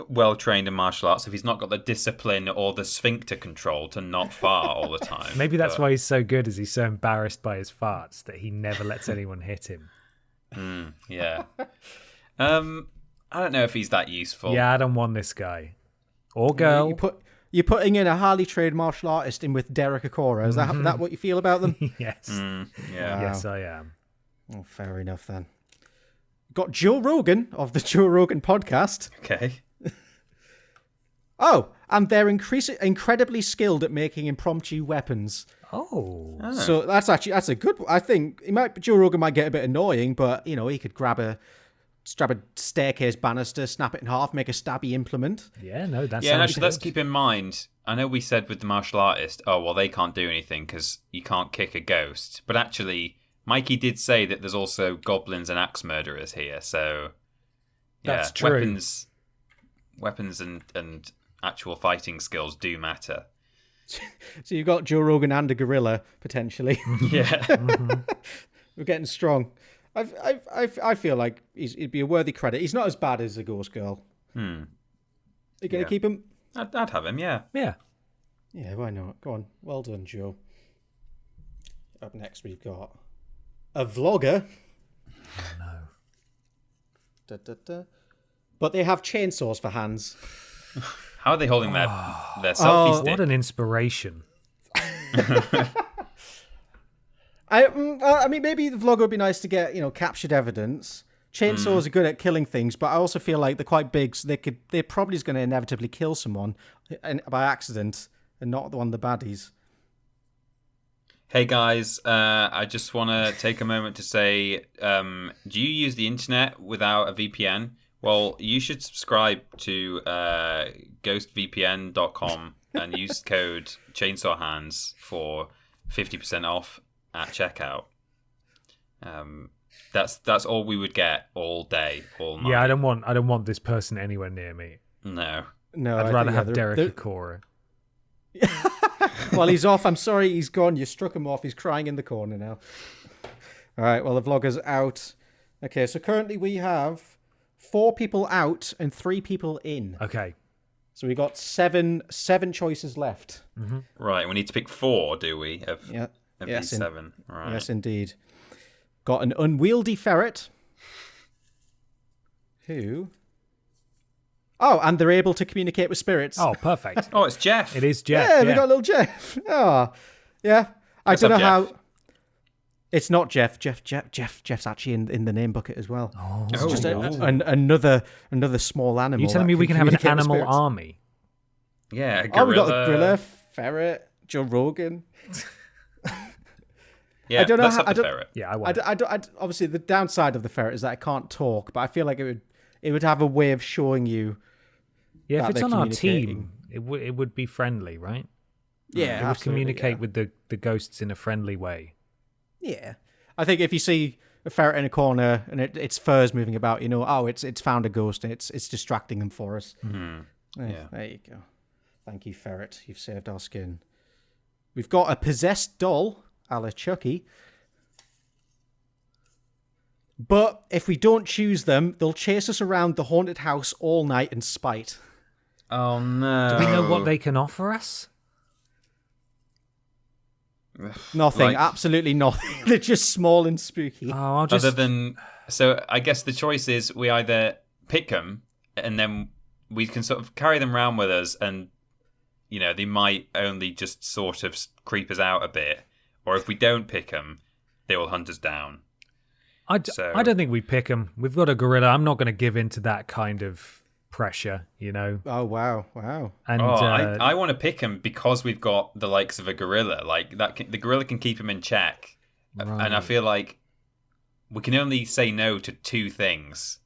well trained in martial arts if he's not got the discipline or the sphincter control to not fart all the time. Maybe that's why he's so good, is he's so embarrassed by his farts that he never lets anyone hit him. Yeah. I don't know if he's that useful. Yeah, I don't want this guy. Or girl. You're putting in a highly trained martial artist in with Derek Akora. Is that what you feel about them? Yes. Yeah. Yes, I am. Oh, fair enough then. Got Joe Rogan of the Joe Rogan podcast. Okay. Oh, and they're incredibly skilled at making impromptu weapons. Oh. So that's a good. I think Joe Rogan might get a bit annoying, but he could grab a staircase banister, snap it in half, make a stabby implement. Yeah, no, that's and actually, let's keep in mind. I know we said with the martial artist, oh well, they can't do anything because you can't kick a ghost. But actually, Mikey did say that there's also goblins and axe murderers here. So that's true. Weapons and actual fighting skills do matter. So you've got Joe Rogan and a gorilla potentially. Yeah, we're getting strong. I feel like he'd be a worthy credit. He's not as bad as the Ghost Girl. Are you gonna keep him? I'd have him. Yeah. Yeah. Yeah. Why not? Go on. Well done, Joe. Up next, we've got a vlogger. Oh, no. But they have chainsaws for hands. How are they holding their selfie stick? What an inspiration. I mean, maybe the vlogger would be nice to get, captured evidence. Chainsaws are good at killing things, but I also feel like they're quite big, so they're probably just going to inevitably kill someone by accident and not one of the baddies. Hey guys, I just want to take a moment to say, do you use the internet without a VPN? Well, you should subscribe to ghostvpn.com and use code Chainsaw Hands for 50% off at checkout. That's all we would get all day, all night. Yeah, I don't want this person anywhere near me. No, I'd rather have Derek Akora. Well, he's off. I'm sorry, he's gone. You struck him off. He's crying in the corner now. All right. Well, the vlogger's out. Okay, so currently we have 4 people out and 3 people in. Okay. So we got seven choices left. Mm-hmm. Right. We need to pick 4, do we? Of yes, these 7. Right. Yes, indeed. Got an unwieldy ferret. Who? Oh, and they're able to communicate with spirits. Oh, perfect. Oh, it's Jeff. It is Jeff. Yeah, we got a little Jeff. Oh, yeah. I don't know how. It's not Jeff. Jeff's actually in the name bucket as well. Oh, it's just another small animal. You telling me we can have an animal army? Yeah, gorilla. Oh, we got the gorilla, ferret, Joe Rogan. Yeah, I don't know let's how. have the ferret. Yeah, I don't. Obviously, the downside of the ferret is that it can't talk, but I feel like it would have a way of showing you. Yeah, if it's on our team, it would be friendly, right? Yeah, it would communicate with the ghosts in a friendly way. Yeah, I think if you see a ferret in a corner and its fur's moving about, it's found a ghost and it's distracting them for us. Mm-hmm. Yeah, there you go. Thank you, ferret. You've saved our skin. We've got a possessed doll, a la Chucky. But if we don't choose them, they'll chase us around the haunted house all night in spite. Oh no! Do we know what they can offer us? Nothing. Absolutely nothing. They're just small and spooky. Oh, so I guess the choice is we either pick them and then we can sort of carry them around with us, and they might only just sort of creep us out a bit, or if we don't pick them, they will hunt us down. I don't think we pick them. We've got a gorilla. I'm not going to give in to that kind of pressure, Oh, wow. And I want to pick him because we've got the likes of a gorilla. Like the gorilla can keep him in check. Right. And I feel like we can only say no to 2 things.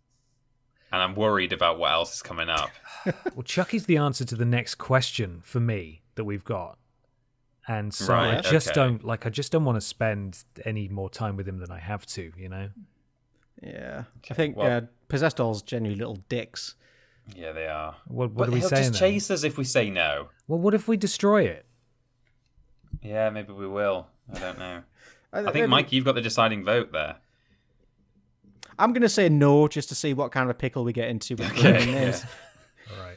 And I'm worried about what else is coming up. Well, Chucky's the answer to the next question for me that we've got. And so I just don't want to spend any more time with him than I have to, Yeah. I think possessed dolls are genuinely little dicks. Yeah, they are. What are we saying? He'll just chase us if we say no. Well, what if we destroy it? Yeah, maybe we will. I don't know. I think, Mike, you've got the deciding vote there. I'm going to say no, just to see what kind of pickle we get into. Okay. All right.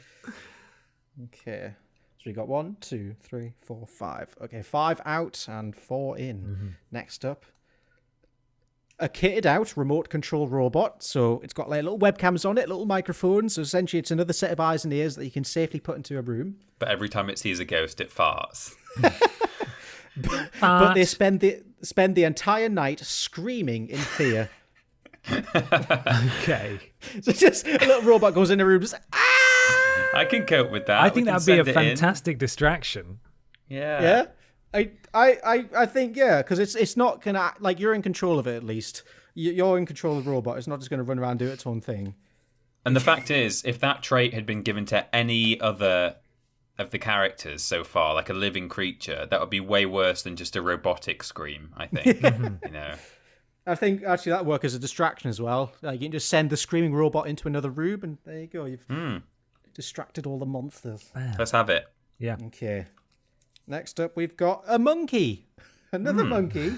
Okay. So we got 1, 2, 3, 4, 5. Okay, 5 out and 4 in. Mm-hmm. Next up, a kitted out remote control robot. So it's got like little webcams on it, little microphones. So essentially it's another set of eyes and ears that you can safely put into a room. But every time it sees a ghost, it farts. But they spend the entire night screaming in fear. Okay. So just a little robot goes in a room, just I can cope with that. I think We can that'd be a send it in. fantastic distraction. Yeah. I think because it's not gonna like you're in control of it at least. You're in control of the robot. It's not just gonna run around and do its own thing. And the fact is, if that trait had been given to any other of the characters so far, like a living creature, that would be way worse than just a robotic scream, I think. You know. I think actually that work as a distraction as well. Like you can just send the screaming robot into another room, and there you go. You've distracted all the monsters. Let's have it. Yeah. Okay. Next up, we've got a monkey. Another monkey.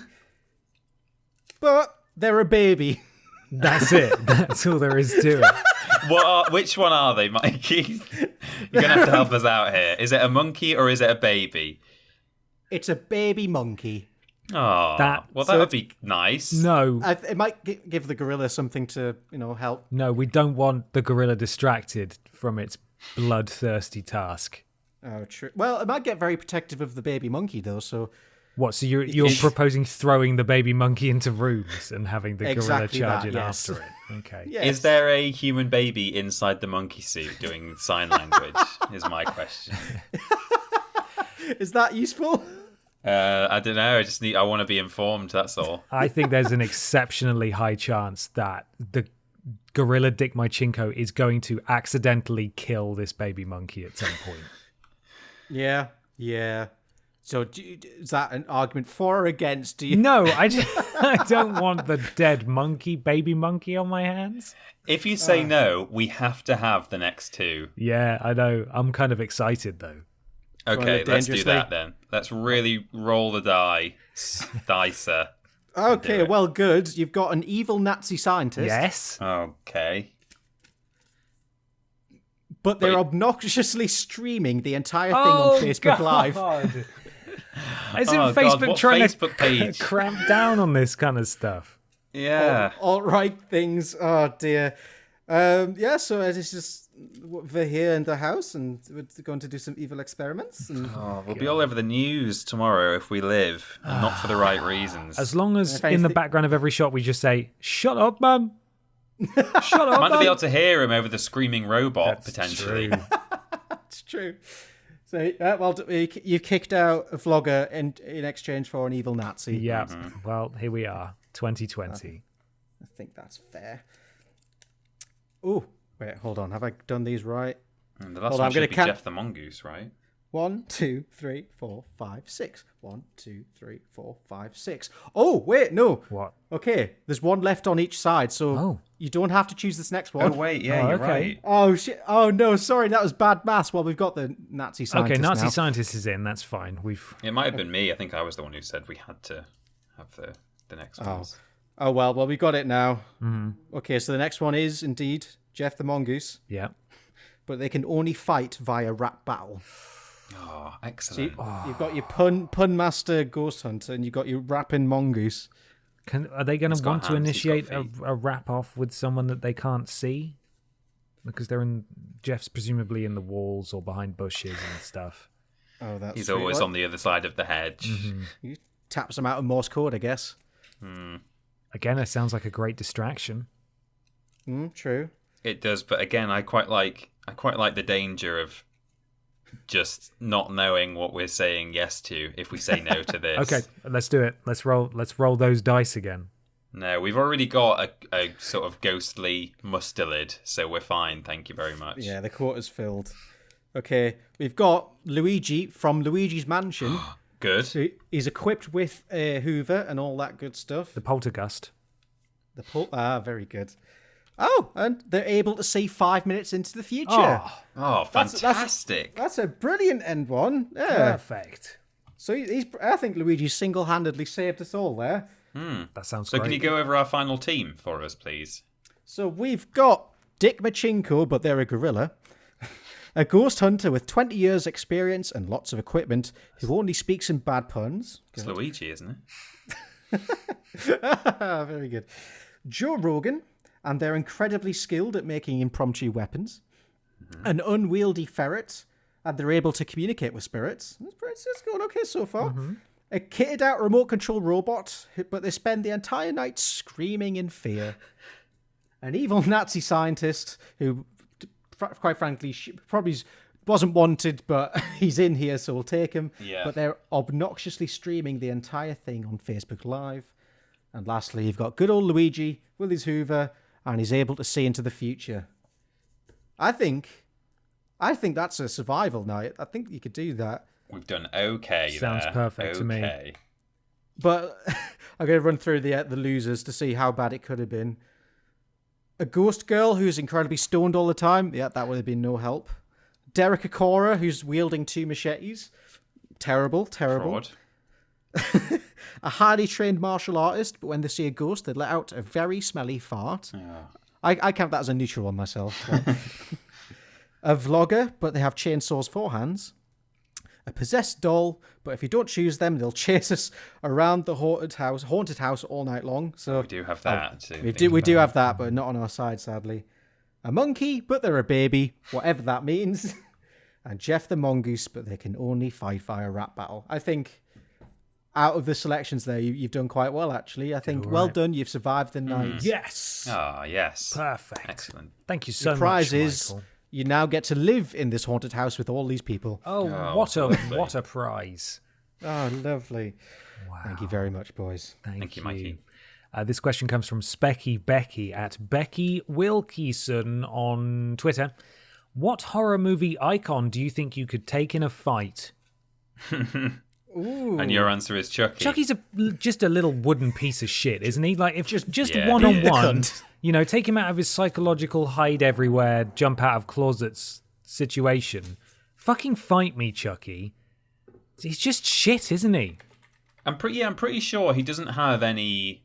But they're a baby. That's it. That's all there is to it. Which one are they, Mikey? You're going to have to help us out here. Is it a monkey or is it a baby? It's a baby monkey. Oh, that would be nice. No. It might give the gorilla something to, help. No, we don't want the gorilla distracted from its bloodthirsty task. Oh, true. Well, it might get very protective of the baby monkey, though, so... What, so you're proposing throwing the baby monkey into rooms and having the gorilla charge in after it? Okay. Yes. Is there a human baby inside the monkey suit doing sign language, is my question. Is that useful? I don't know. I want to be informed, that's all. I think there's an exceptionally high chance that the gorilla Dick Mychinko is going to accidentally kill this baby monkey at some point. Yeah. So is that an argument for or against? Do you? No, I don't want the dead baby monkey on my hands. If you say no, we have to have the next two. Yeah, I know. I'm kind of excited, though. Okay, let's do that then. Let's really roll the dicer. Okay, well, good. You've got an evil Nazi scientist. Yes. Okay. But they're obnoxiously streaming the entire thing on Facebook Live. Isn't Facebook trying to cramp down on this kind of stuff? Yeah. All right things. Oh, dear. So it's just we're here in the house and we're going to do some evil experiments. And... we'll be all over the news tomorrow if we live, and not for the right reasons. As long as in the background of every shot we just say, "Shut up, man." Shut up, Might not be able to hear him over the screaming robot, potentially. True. It's true. So, you kicked out a vlogger in exchange for an evil Nazi. Yeah. Well, here we are, 2020. I think that's fair. Oh, wait, hold on. Have I done these right? And the last one should be Jeff the Mongoose, right? 1, 2, 3, 4, 5, 6. 1, 2, 3, 4, 5, 6. Oh, wait, no. What? Okay, there's one left on each side, so you don't have to choose this next one. Oh, wait, yeah, you're right. Oh, shit. Oh, no, sorry, that was bad maths. Well, we've got the Nazi scientist Okay, Nazi now. scientist is in, that's fine. It might have been me. I think I was the one who said we had to have the next ones. Oh, well, we got it now. Mm-hmm. Okay, so the next one is, indeed, Jeff the Mongoose. Yeah. But they can only fight via rap battle. Oh, excellent. So you've got your pun master ghost hunter and you've got your rapping mongoose. Are they going to want to initiate a rap off with someone that they can't see? Because Jeff's presumably in the walls or behind bushes and stuff. Oh, that's He's always on the other side of the hedge. Mm-hmm. You tap some out of Morse code, I guess. Again, it sounds like a great distraction. True. It does, but again, I quite like the danger of just not knowing what we're saying yes to if we say no to this. Okay, let's do it. Let's roll those dice again. No, we've already got a sort of ghostly mustelid, so we're fine. Thank you very much. Yeah, the quarter's filled. Okay, we've got Luigi from Luigi's Mansion. Good. So he's equipped with a Hoover and all that good stuff. The Poltergeist. Very good. Oh, and they're able to see 5 minutes into the future. Oh, fantastic. That's a brilliant end one. Yeah. Perfect. So I think Luigi single-handedly saved us all there. That sounds great. So great. can you go over our final team for us, please? So we've got Dick Machinko, but they're a gorilla. A ghost hunter with 20 years experience and lots of equipment who only speaks in bad puns. It's Luigi, isn't it? Very good. Joe Rogan, and they're incredibly skilled at making impromptu weapons. An unwieldy ferret, and they're able to communicate with spirits. It's going okay so far. A kitted out remote control robot, but they spend the entire night screaming in fear. An evil Nazi scientist who quite frankly, probably wasn't wanted, but he's in here, so we'll take him. Yeah. But they're obnoxiously streaming the entire thing on Facebook Live. And lastly, you've got good old Luigi with his Hoover, and he's able to see into the future. I think that's a survival night. I think you could do that. We've done okay. Sounds there. perfect to me. But I'm going to run through the losers to see how bad it could have been. A ghost girl who's incredibly stoned all the time. Yeah, that would have been no help. Derek Akora, who's wielding 2 machetes. Terrible. Fraud. A highly trained martial artist, but when they see a ghost, they let out a very smelly fart. Yeah. I count that as a neutral one myself. A vlogger, but they have chainsaws for hands. A possessed doll, but if you don't choose them, they'll chase us around the haunted house all night long. So We do have that. too. we do have that, but not on our side, sadly. A monkey, but they're a baby, whatever that means. And Jeff the mongoose, but they can only fight via rap battle. I think out of the selections there, you've done quite well, actually. I think well done. You've survived the night. Yes. Ah, yes. Perfect. Excellent. Thank you so The prize much, is Michael. you now get to live in this haunted house with all these people. Oh, lovely. what a prize. Oh, lovely. Wow. Thank you very much, boys. Thank you, Mikey. This question comes from Specky Becky at Becky Wilkieson on Twitter. What horror movie icon do you think you could take in a fight? Ooh. And your answer is Chucky. Chucky's just a little wooden piece of shit, isn't he? Like, if just Yeah. one-on-one, Cunt. take him out of his psychological hide everywhere, jump out of closets situation. Fucking fight me, Chucky. He's just shit, isn't he? I'm pretty sure he doesn't have any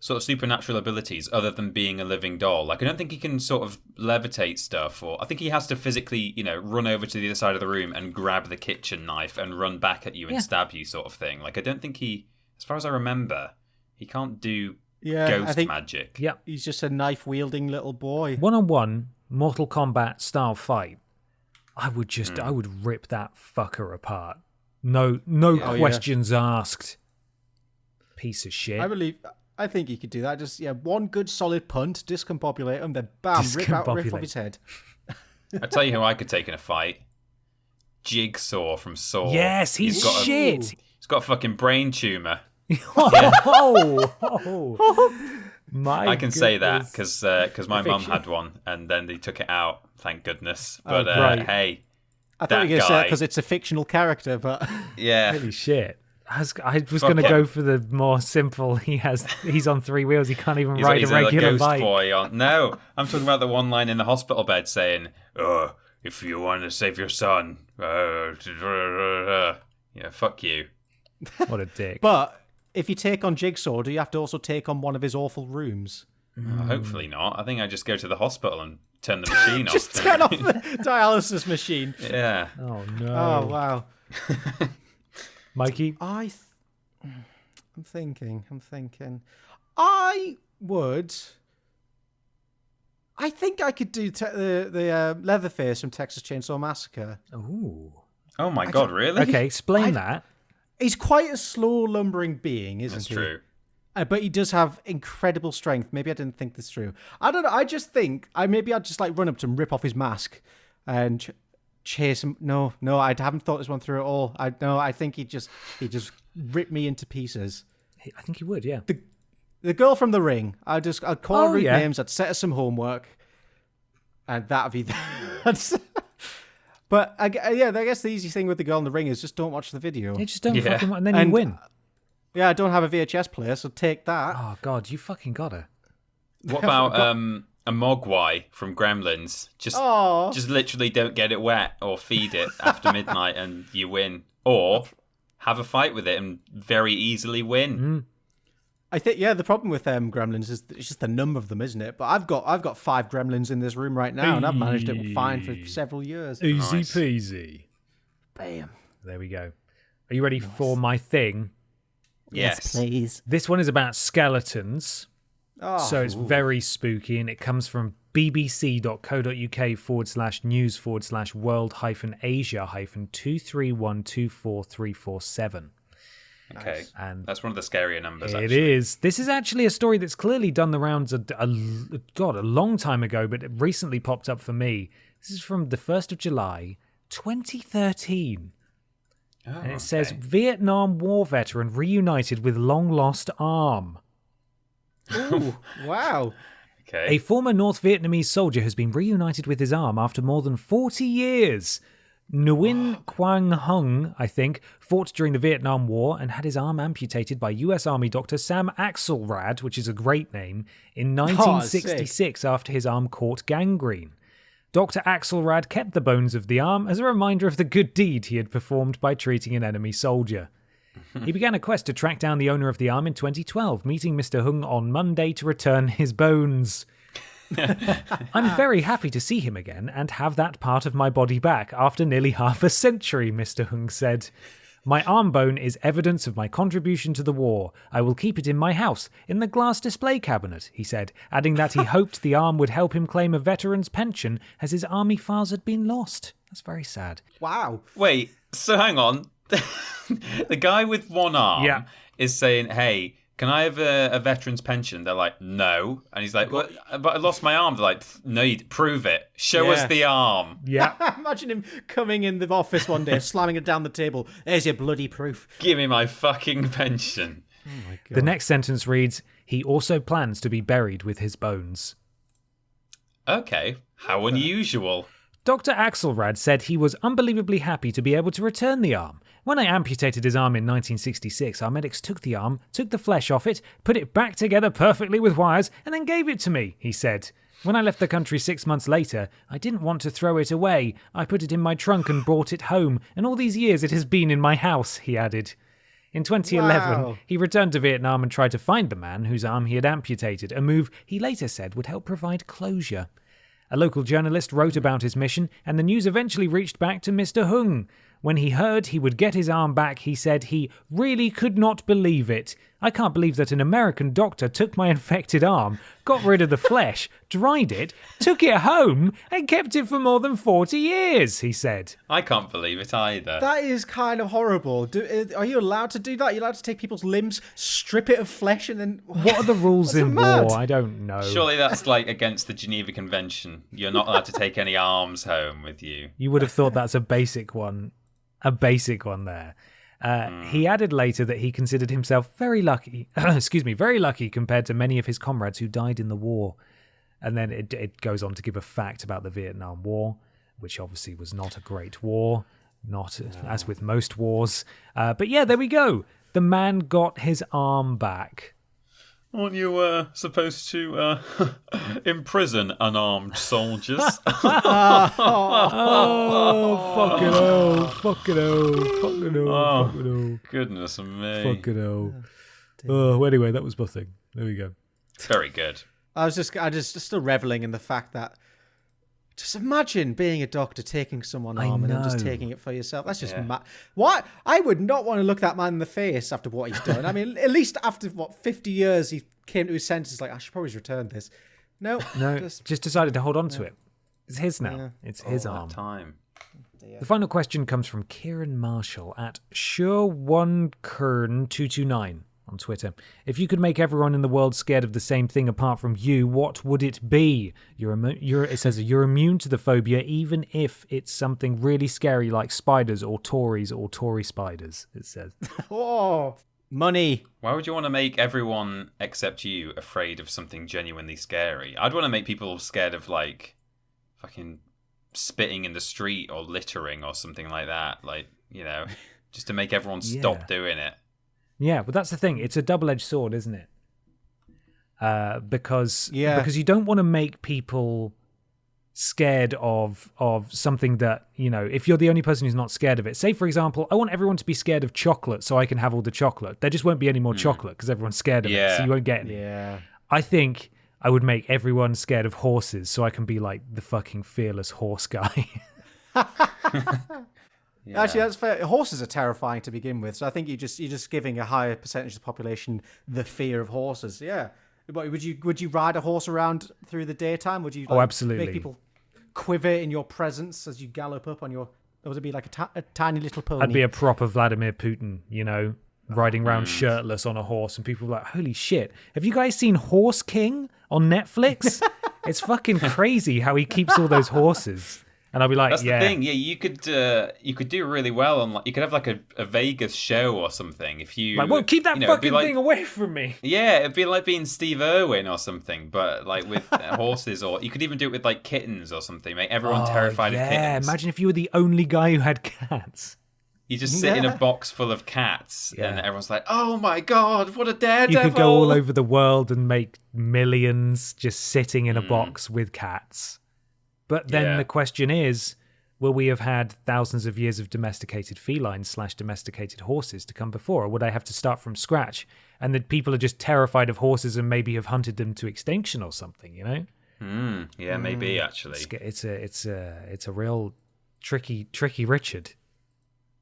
sort of supernatural abilities other than being a living doll. Like, I don't think he can sort of levitate stuff, or I think he has to physically, run over to the other side of the room and grab the kitchen knife and run back at you and stab you, sort of thing. Like, I don't think as far as I remember, he can't do ghost magic. Yeah. He's just a knife-wielding little boy. One-on-one, Mortal Kombat style fight. I would rip that fucker apart. No questions asked. Piece of shit. I think you could do that. Just one good solid punt, discombobulate him, then bam, rip off his head. I tell you who I could take in a fight. Jigsaw from Saw. Yes, he's shit. He's got a fucking brain tumor. I can say that because my mum had one, and then they took it out. Thank goodness. But right. hey, I thought you were going to say because it's a fictional character, but yeah, holy shit. I was going to go for the more simple. He's on 3 wheels. He can't even ride a regular bike. Boy on. No, I'm talking about the one line in the hospital bed saying, "Oh, if you want to save your son, fuck you." What a dick. But if you take on Jigsaw, do you have to also take on one of his awful rooms? Hopefully not. I think I just go to the hospital and turn the machine off. Just turn off the dialysis machine. Yeah. Oh no. Oh wow. Mikey? I'm thinking. I think I could do the Leatherface from Texas Chainsaw Massacre. Ooh. Oh my god, really? Okay, explain that. He's quite a slow, lumbering being, isn't he? That's true. But he does have incredible strength. Maybe I didn't think this through. I don't know. I just think I'd just run up to him, rip off his mask, and chase him. No, I haven't thought this one through at all. I think he'd just rip me into pieces. I think he would, yeah. The girl from The Ring. I'd call her names. I'd set her some homework, and that'd be that. But I guess the easy thing with the girl in The Ring is just don't watch the video. You just don't fucking, and then you win. Yeah, I don't have a VHS player, so take that. Oh god, you fucking got her. What about a mogwai from Gremlins? Just literally don't get it wet or feed it after midnight and you win. Or have a fight with it and very easily win. I think the problem with gremlins is it's just the number of them, isn't it? But I've got 5 gremlins in this room right now, and I've managed it fine for several years. Easy peasy. Bam. There we go. Are you ready for my thing? Yes, please. This one is about skeletons. So it's very spooky, and it comes from bbc.co.uk/news/world-asia-23124347. Okay, And that's one of the scarier numbers. It actually. is. This is actually a story that's clearly done the rounds a long time ago, but it recently popped up for me. This is from the 1st of July, 2013. Oh, And it says, Vietnam War veteran reunited with long-lost arm. Ooh, wow. Okay. A former North Vietnamese soldier has been reunited with his arm after more than 40 years. Nguyen Quang Hung, I think, fought during the Vietnam War and had his arm amputated by US Army Dr. Sam Axelrad, which is a great name, in 1966 after his arm caught gangrene. Dr. Axelrad kept the bones of the arm as a reminder of the good deed he had performed by treating an enemy soldier. He began a quest to track down the owner of the arm in 2012, meeting Mr. Hung on Monday to return his bones. I'm very happy to see him again and have that part of my body back after nearly half a century, Mr. Hung said. My arm bone is evidence of my contribution to the war. I will keep it in my house, in the glass display cabinet, he said, adding that he hoped the arm would help him claim a veteran's pension as his army files had been lost. That's very sad. Wow. Wait, so hang on. The guy with one arm is saying, hey, can I have a veteran's pension? They're like, no. And he's like, but I lost my arm. They're like, no, you prove it. Show us the arm. Yeah. Imagine him coming in the office one day, slamming it down the table. There's your bloody proof. Give me my fucking pension. Oh my God. The next sentence reads, he also plans to be buried with his bones. Okay, how unusual. Dr. Axelrad said he was unbelievably happy to be able to return the arm. When I amputated his arm in 1966, our medics took the arm, took the flesh off it, put it back together perfectly with wires, and then gave it to me, he said. When I left the country 6 months later, I didn't want to throw it away. I put it in my trunk and brought it home, and all these years it has been in my house, he added. In 2011, he returned to Vietnam and tried to find the man whose arm he had amputated, a move he later said would help provide closure. A local journalist wrote about his mission, and the news eventually reached back to Mr. Hung. When he heard he would get his arm back, he said he really could not believe it. I can't believe that an American doctor took my infected arm, got rid of the flesh, dried it, took it home, and kept it for more than 40 years, he said. I can't believe it either. That is kind of horrible. Are you allowed to do that? Are you allowed to take people's limbs, strip it of flesh, and then... What are the rules in mad. war? I don't know. Surely that's like against the Geneva Convention. You're not allowed to take any arms home with you. You would have thought that's a basic one. A basic one there. He added later that he considered himself very lucky, very lucky compared to many of his comrades who died in the war. And then it goes on to give a fact about the Vietnam War, which obviously was not a great war, as with most wars. But yeah, there we go. The man got his arm back. Aren't you supposed to imprison unarmed soldiers? Oh, fucking hell, fucking hell, fucking hell, fucking hell. Goodness me. Fucking hell. Oh, anyway, that was my thing. There we go. Very good. I just still reveling in the fact that just imagine being a doctor, taking someone's arm and then just taking it for yourself. That's just mad. What? I would not want to look that man in the face after what he's done. I mean, at least after 50 years, he came to his senses. Like, I should probably return this. No, just decided to hold on to it. It's his now. Yeah. It's his arm. Time. The final question comes from Kieran Marshall at Sure1Kern229 on Twitter. If you could make everyone in the world scared of the same thing apart from you, what would it be? It says you're immune to the phobia even if it's something really scary like spiders or Tories or Tory spiders, it says. Oh, money. Why would you want to make everyone except you afraid of something genuinely scary? I'd want to make people scared of, like, fucking spitting in the street or littering or something like that. Like, you know, just to make everyone stop doing it. Yeah, but that's the thing. It's a double-edged sword, isn't it? Because you don't want to make people scared of something that, you know, if you're the only person who's not scared of it. Say, for example, I want everyone to be scared of chocolate so I can have all the chocolate. There just won't be any more chocolate because everyone's scared of it, so you won't get any. Yeah. I think I would make everyone scared of horses so I can be like the fucking fearless horse guy. Yeah. Actually, that's fair. Horses are terrifying to begin with, so I think you're just giving a higher percentage of the population the fear of horses. Yeah, but would you ride a horse around through the daytime? Would you? Absolutely. Make people quiver in your presence as you gallop up on your? Or would it be like a tiny little pony? I'd be a proper Vladimir Putin, you know, riding around shirtless on a horse, and people were like, holy shit, have you guys seen Horse King on Netflix? It's fucking crazy how he keeps all those horses. And I'll be like, that's the thing. Yeah, you could do really well on, like, you could have like a Vegas show or something if you like, well, keep that fucking thing away from me. Yeah, it'd be like being Steve Irwin or something, but like with horses, or you could even do it with like kittens or something. Make everyone terrified of kittens. Yeah, imagine if you were the only guy who had cats. You just sit in a box full of cats, and everyone's like, "Oh my god, what a daredevil!" You could go all over the world and make millions just sitting in a box with cats. But then the question is, will we have had thousands of years of domesticated felines / domesticated horses to come before? Or would I have to start from scratch? And that people are just terrified of horses and maybe have hunted them to extinction or something, you know? Yeah, maybe, actually. It's a real tricky Richard.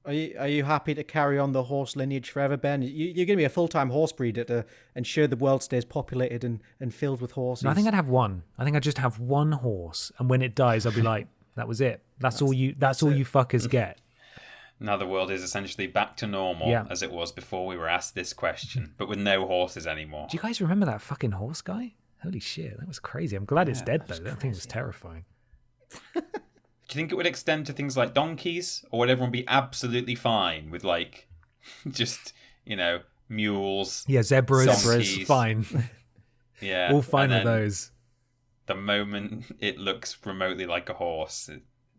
Are you happy to carry on the horse lineage forever, Ben? You're going to be a full-time horse breeder to ensure the world stays populated and filled with horses. No, I think I'd have one. I think I'd just have one horse, and when it dies, I'll be like, that was it. That's all you fuckers get. Now the world is essentially back to normal as it was before we were asked this question, but with no horses anymore. Do you guys remember that fucking horse guy? Holy shit, that was crazy. I'm glad it's dead, though. That thing was terrifying. Do you think it would extend to things like donkeys, or would everyone be absolutely fine with, like, just, mules? Yeah, zebras, donkeys. Fine. Yeah. All fine with those. The moment it looks remotely like a horse,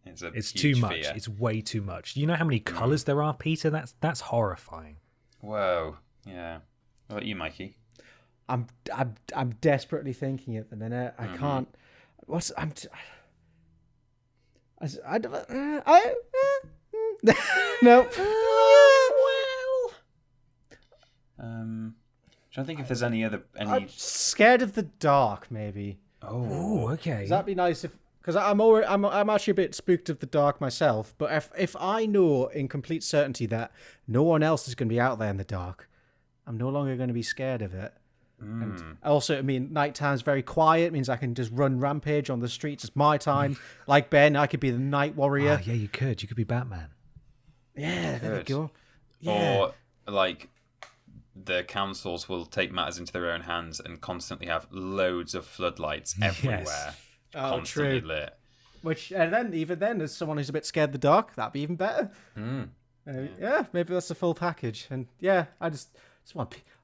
it's too much. fear. It's way too much. Do you know how many colours there are, Peter? That's horrifying. Whoa. Yeah. What about you, Mikey? I'm desperately thinking at the minute. I can't. No. Trying to think if there's any. I'm scared of the dark, maybe. Oh, okay. Does that be nice because I'm actually a bit spooked of the dark myself. But if I know in complete certainty that no one else is going to be out there in the dark, I'm no longer going to be scared of it. And also, nighttime's very quiet. It means I can just run rampage on the streets. It's my time. Like Ben, I could be the night warrior. Oh, yeah, you could. You could be Batman. Yeah, there we go. Yeah. Or, like, the councils will take matters into their own hands and constantly have loads of floodlights everywhere. Yes. Constantly True. lit. Which, and then, even then, as someone who's a bit scared of the dark, that'd be even better. Yeah, maybe that's the full package. And yeah, I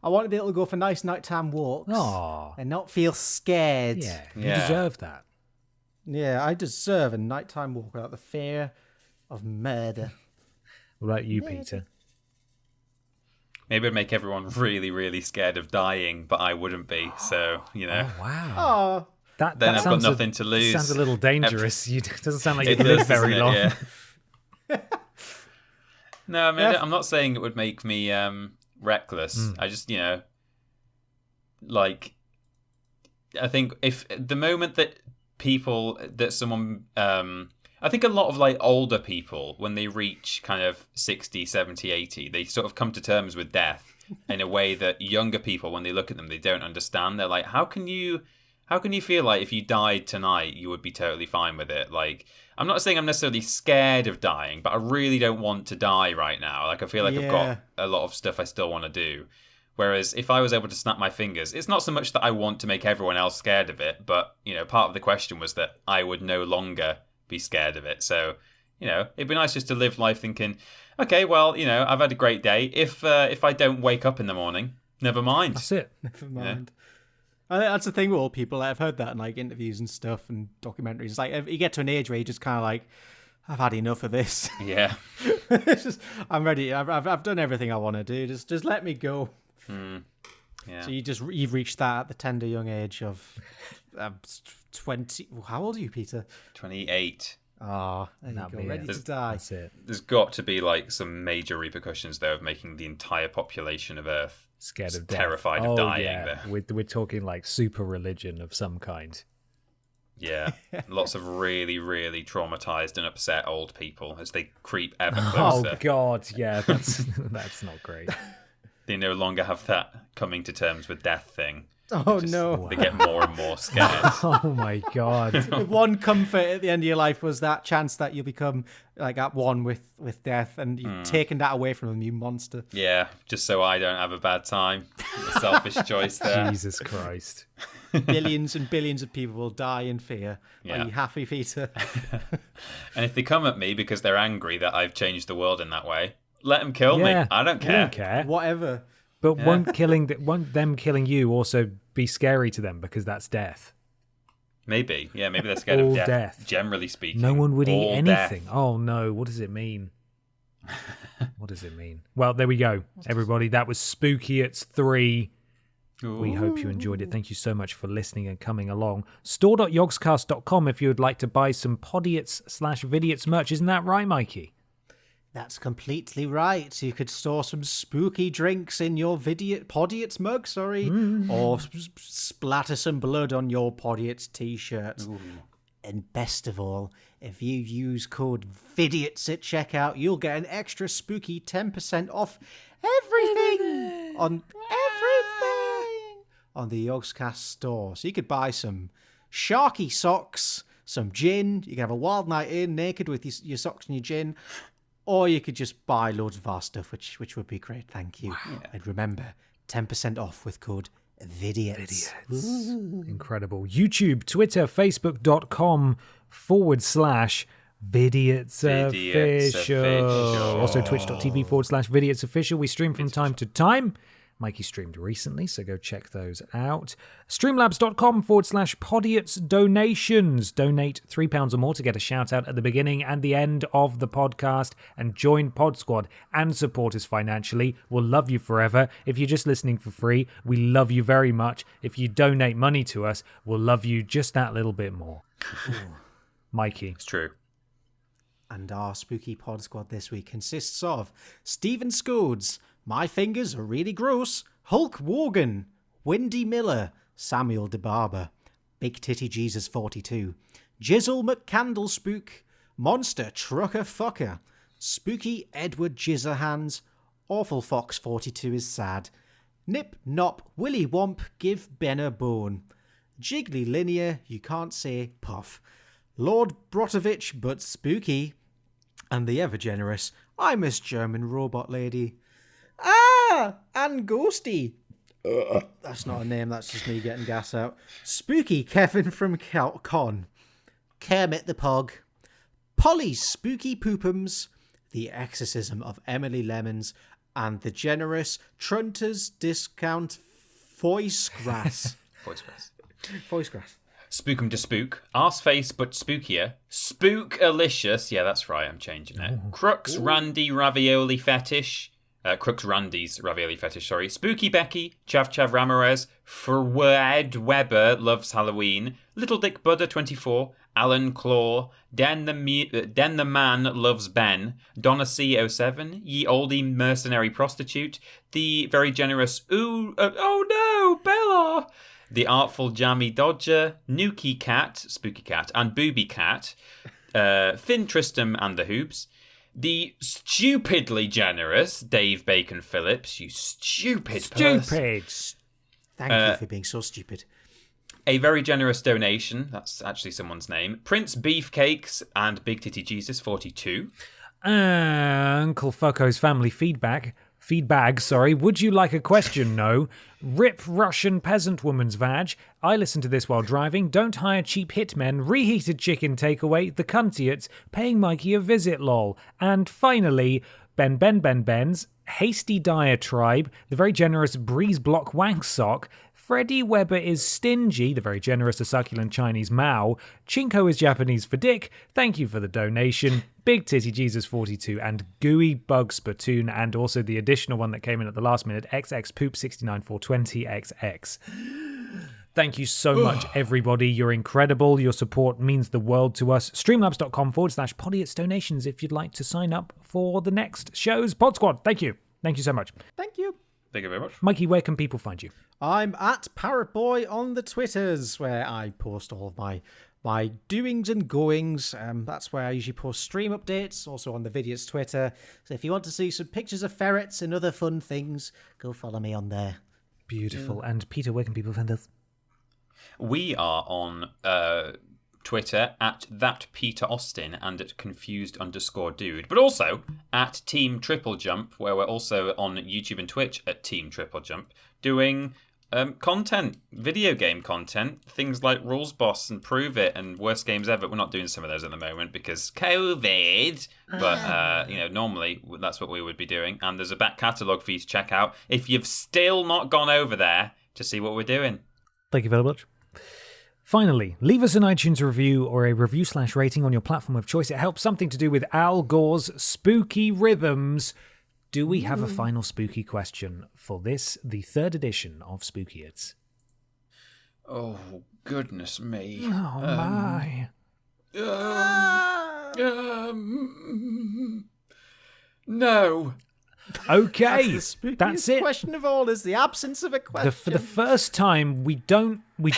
want to be able to go for nice nighttime walks and not feel scared. Yeah, you deserve that. Yeah, I deserve a nighttime walk without the fear of murder. What about you, Peter? Maybe it'd make everyone really, really scared of dying, but I wouldn't be. So, Oh, wow. Oh, That I've got sounds nothing to lose. Sounds a little dangerous. It doesn't sound like you It can live does, very doesn't it? long. Yeah. No, I'm not saying it would make me reckless. I just, like, I think if the moment that I think a lot of, like, older people, when they reach kind of 60, 70, 80, they sort of come to terms with death in a way that younger people, when they look at them, they don't understand. They're like, how can you feel like if you died tonight, you would be totally fine with it? Like, I'm not saying I'm necessarily scared of dying, but I really don't want to die right now. Like, I feel like I've got a lot of stuff I still want to do. Whereas if I was able to snap my fingers, it's not so much that I want to make everyone else scared of it, but, part of the question was that I would no longer be scared of it. So, it'd be nice just to live life thinking, okay, well, I've had a great day. If I don't wake up in the morning, never mind. That's it. never mind. I think that's the thing with all people. I've heard that in, like, interviews and stuff and documentaries. It's like you get to an age where you just kind of like, I've had enough of this. Yeah. It's just, I'm ready. I've done everything I want to do. Just let me go. Yeah. So you've reached that at the tender young age of 20. How old are you, Peter? 28. Ah, there you go. Ready to die. That's it. There's got to be, like, some major repercussions there of making the entire population of Earth Scared of death. terrified of dying. Yeah. There. We're talking like super religion of some kind. Yeah, lots of really, really traumatized and upset old people as they creep ever Oh closer. God, yeah, that's not great. They no longer have that coming to terms with death thing. Oh, no. They get more and more scared. Oh my god. The one comfort at the end of your life was that chance that you'll become like at one with death, and you've taken that away from them, you monster. Yeah, just so I don't have a bad time. A selfish choice there. Jesus Christ. Billions and billions of people will die in fear. Yeah. Are you happy, Peter? And if they come at me because they're angry that I've changed the world in that way, let them kill me. I don't care. I don't care. Whatever. But won't them killing you also be scary to them because that's death? Maybe. Yeah, maybe they're scared All of death, death. generally speaking. No one would eat All anything. death. Oh no, what does it mean? What does it mean? Well, there we go, everybody. That was Spookiots 3. We hope you enjoyed it. Thank you so much for listening and coming along. Store.yogscast.com if you would like to buy some Podiots/Vidiots merch. Isn't that right, Mikey? That's completely right. You could store some spooky drinks in your Podiots mug, or splatter some blood on your Podiots t-shirt. And best of all, if you use code VIDIOTS at checkout, you'll get an extra spooky 10% off everything on the Yogscast store. So you could buy some sharky socks, some gin. You can have a wild night in naked with your socks and your gin. Or you could just buy loads of our stuff, which would be great. Thank you. Wow. And remember, 10% off with code VIDIOTS. Incredible. YouTube, Twitter, Facebook.com/Vidiots official. Also Twitch.tv/Vidiots official. We stream from time to time. Mikey streamed recently, so go check those out. Streamlabs.com/Podiots donations. Donate £3 or more to get a shout out at the beginning and the end of the podcast, and join Pod Squad and support us financially. We'll love you forever. If you're just listening for free, we love you very much. If you donate money to us, we'll love you just that little bit more. Mikey. It's true. And our spooky Pod Squad this week consists of Stephen Scodes, My Fingers Are Really Gross, Hulk Wogan, Wendy Miller, Samuel DeBarber, Big Titty Jesus 42, Jizzle McCandlespook, Monster Trucker Fucker, Spooky Edward Jizzerhands, Awful Fox 42 is sad, Nip Nop Willy Womp Give Ben a Bone, Jiggly Linear You Can't Say Puff, Lord Brotovich But Spooky, and the ever generous I Miss German Robot Lady. And Ghosty. That's not a name, that's just me getting gas out. Spooky Kevin from Con, Kermit the Pog, Polly's Spooky Poopums, The Exorcism of Emily Lemons, and the generous Trunter's Discount Voice Grass. Voice Grass. Spookum to Spook, Arseface but Spookier, Spookalicious, yeah that's right, I'm changing it. Crux Randy Ravioli Fetish, Crux Randy's Ravioli Fetish, sorry. Spooky Becky, Chav Chav Ramirez, Fred Weber Loves Halloween, Little Dick Buddha 24, Alan Claw, Den the Man Loves Ben, Donna C07, Ye Oldie Mercenary Prostitute, The Very Generous oh no, Bella, The Artful Jammy Dodger, Nuki Cat, Spooky Cat, and Booby Cat, Finn Tristram and the Hoops, the stupidly generous Dave Bacon Phillips, you stupid person. Thank you for being so stupid. A very generous donation, that's actually someone's name, Prince Beefcakes and Big Titty Jesus 42. Uncle Fucko's family feedbag, would you like a question? No. Rip Russian peasant woman's vag. I listen to this while driving. Don't hire cheap hitmen. Reheated chicken takeaway. The Cuntiots. Paying Mikey a visit, lol. And finally, Ben's hasty diatribe. The very generous Breeze Block Wank Sock. Freddie Weber is stingy, the very generous, the succulent Chinese Mao. Chinko is Japanese for dick. Thank you for the donation. Big Titty Jesus 42 and Gooey Bug Spatoon, and also the additional one that came in at the last minute, XX Poop 69420XX. Thank you so much, everybody. You're incredible. Your support means the world to us. Streamlabs.com/Podiots donations if you'd like to sign up for the next show's Pod Squad. Thank you. Thank you so much. Thank you. Thank you very much. Mikey, where can people find you? I'm at Parrot Boy on the Twitters, where I post all of my doings and goings. That's where I usually post stream updates, also on the Vidiots Twitter. So if you want to see some pictures of ferrets and other fun things, go follow me on there. Beautiful. And Peter, where can people find us? We are on Twitter at @ThatPeterAustin and at confused_dude, but also at Team Triple Jump, where we're also on YouTube and Twitch at Team Triple Jump, doing content, video game content, things like Rules Boss and Prove It and Worst Games Ever. We're not doing some of those at the moment because COVID, but normally that's what we would be doing. And there's a back catalogue for you to check out if you've still not gone over there to see what we're doing. Thank you very much. Finally, leave us an iTunes review or a review/rating on your platform of choice. It helps. Something to do with Al Gore's spooky rhythms. Do we have a final spooky question for this, the 3rd edition of Spookiots? Oh, goodness me. Oh, my. No. Okay, That's the that's spookiest it. question of all is the absence of a question. For the first time, we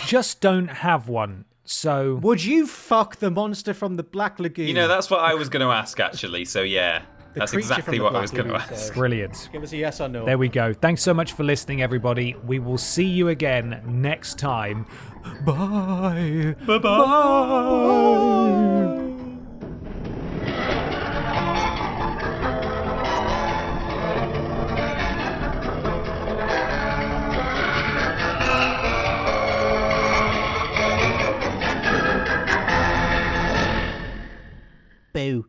just don't have one. So Would you fuck the monster from the Black Lagoon? You know, that's what I was going to ask, actually. So, yeah, The that's creature exactly from the what I Black was going to Lagoon, ask. so brilliant. Give us a yes or no. There we go. Thanks so much for listening, everybody. We will see you again next time. Bye. Bye-bye. Bye. Boo.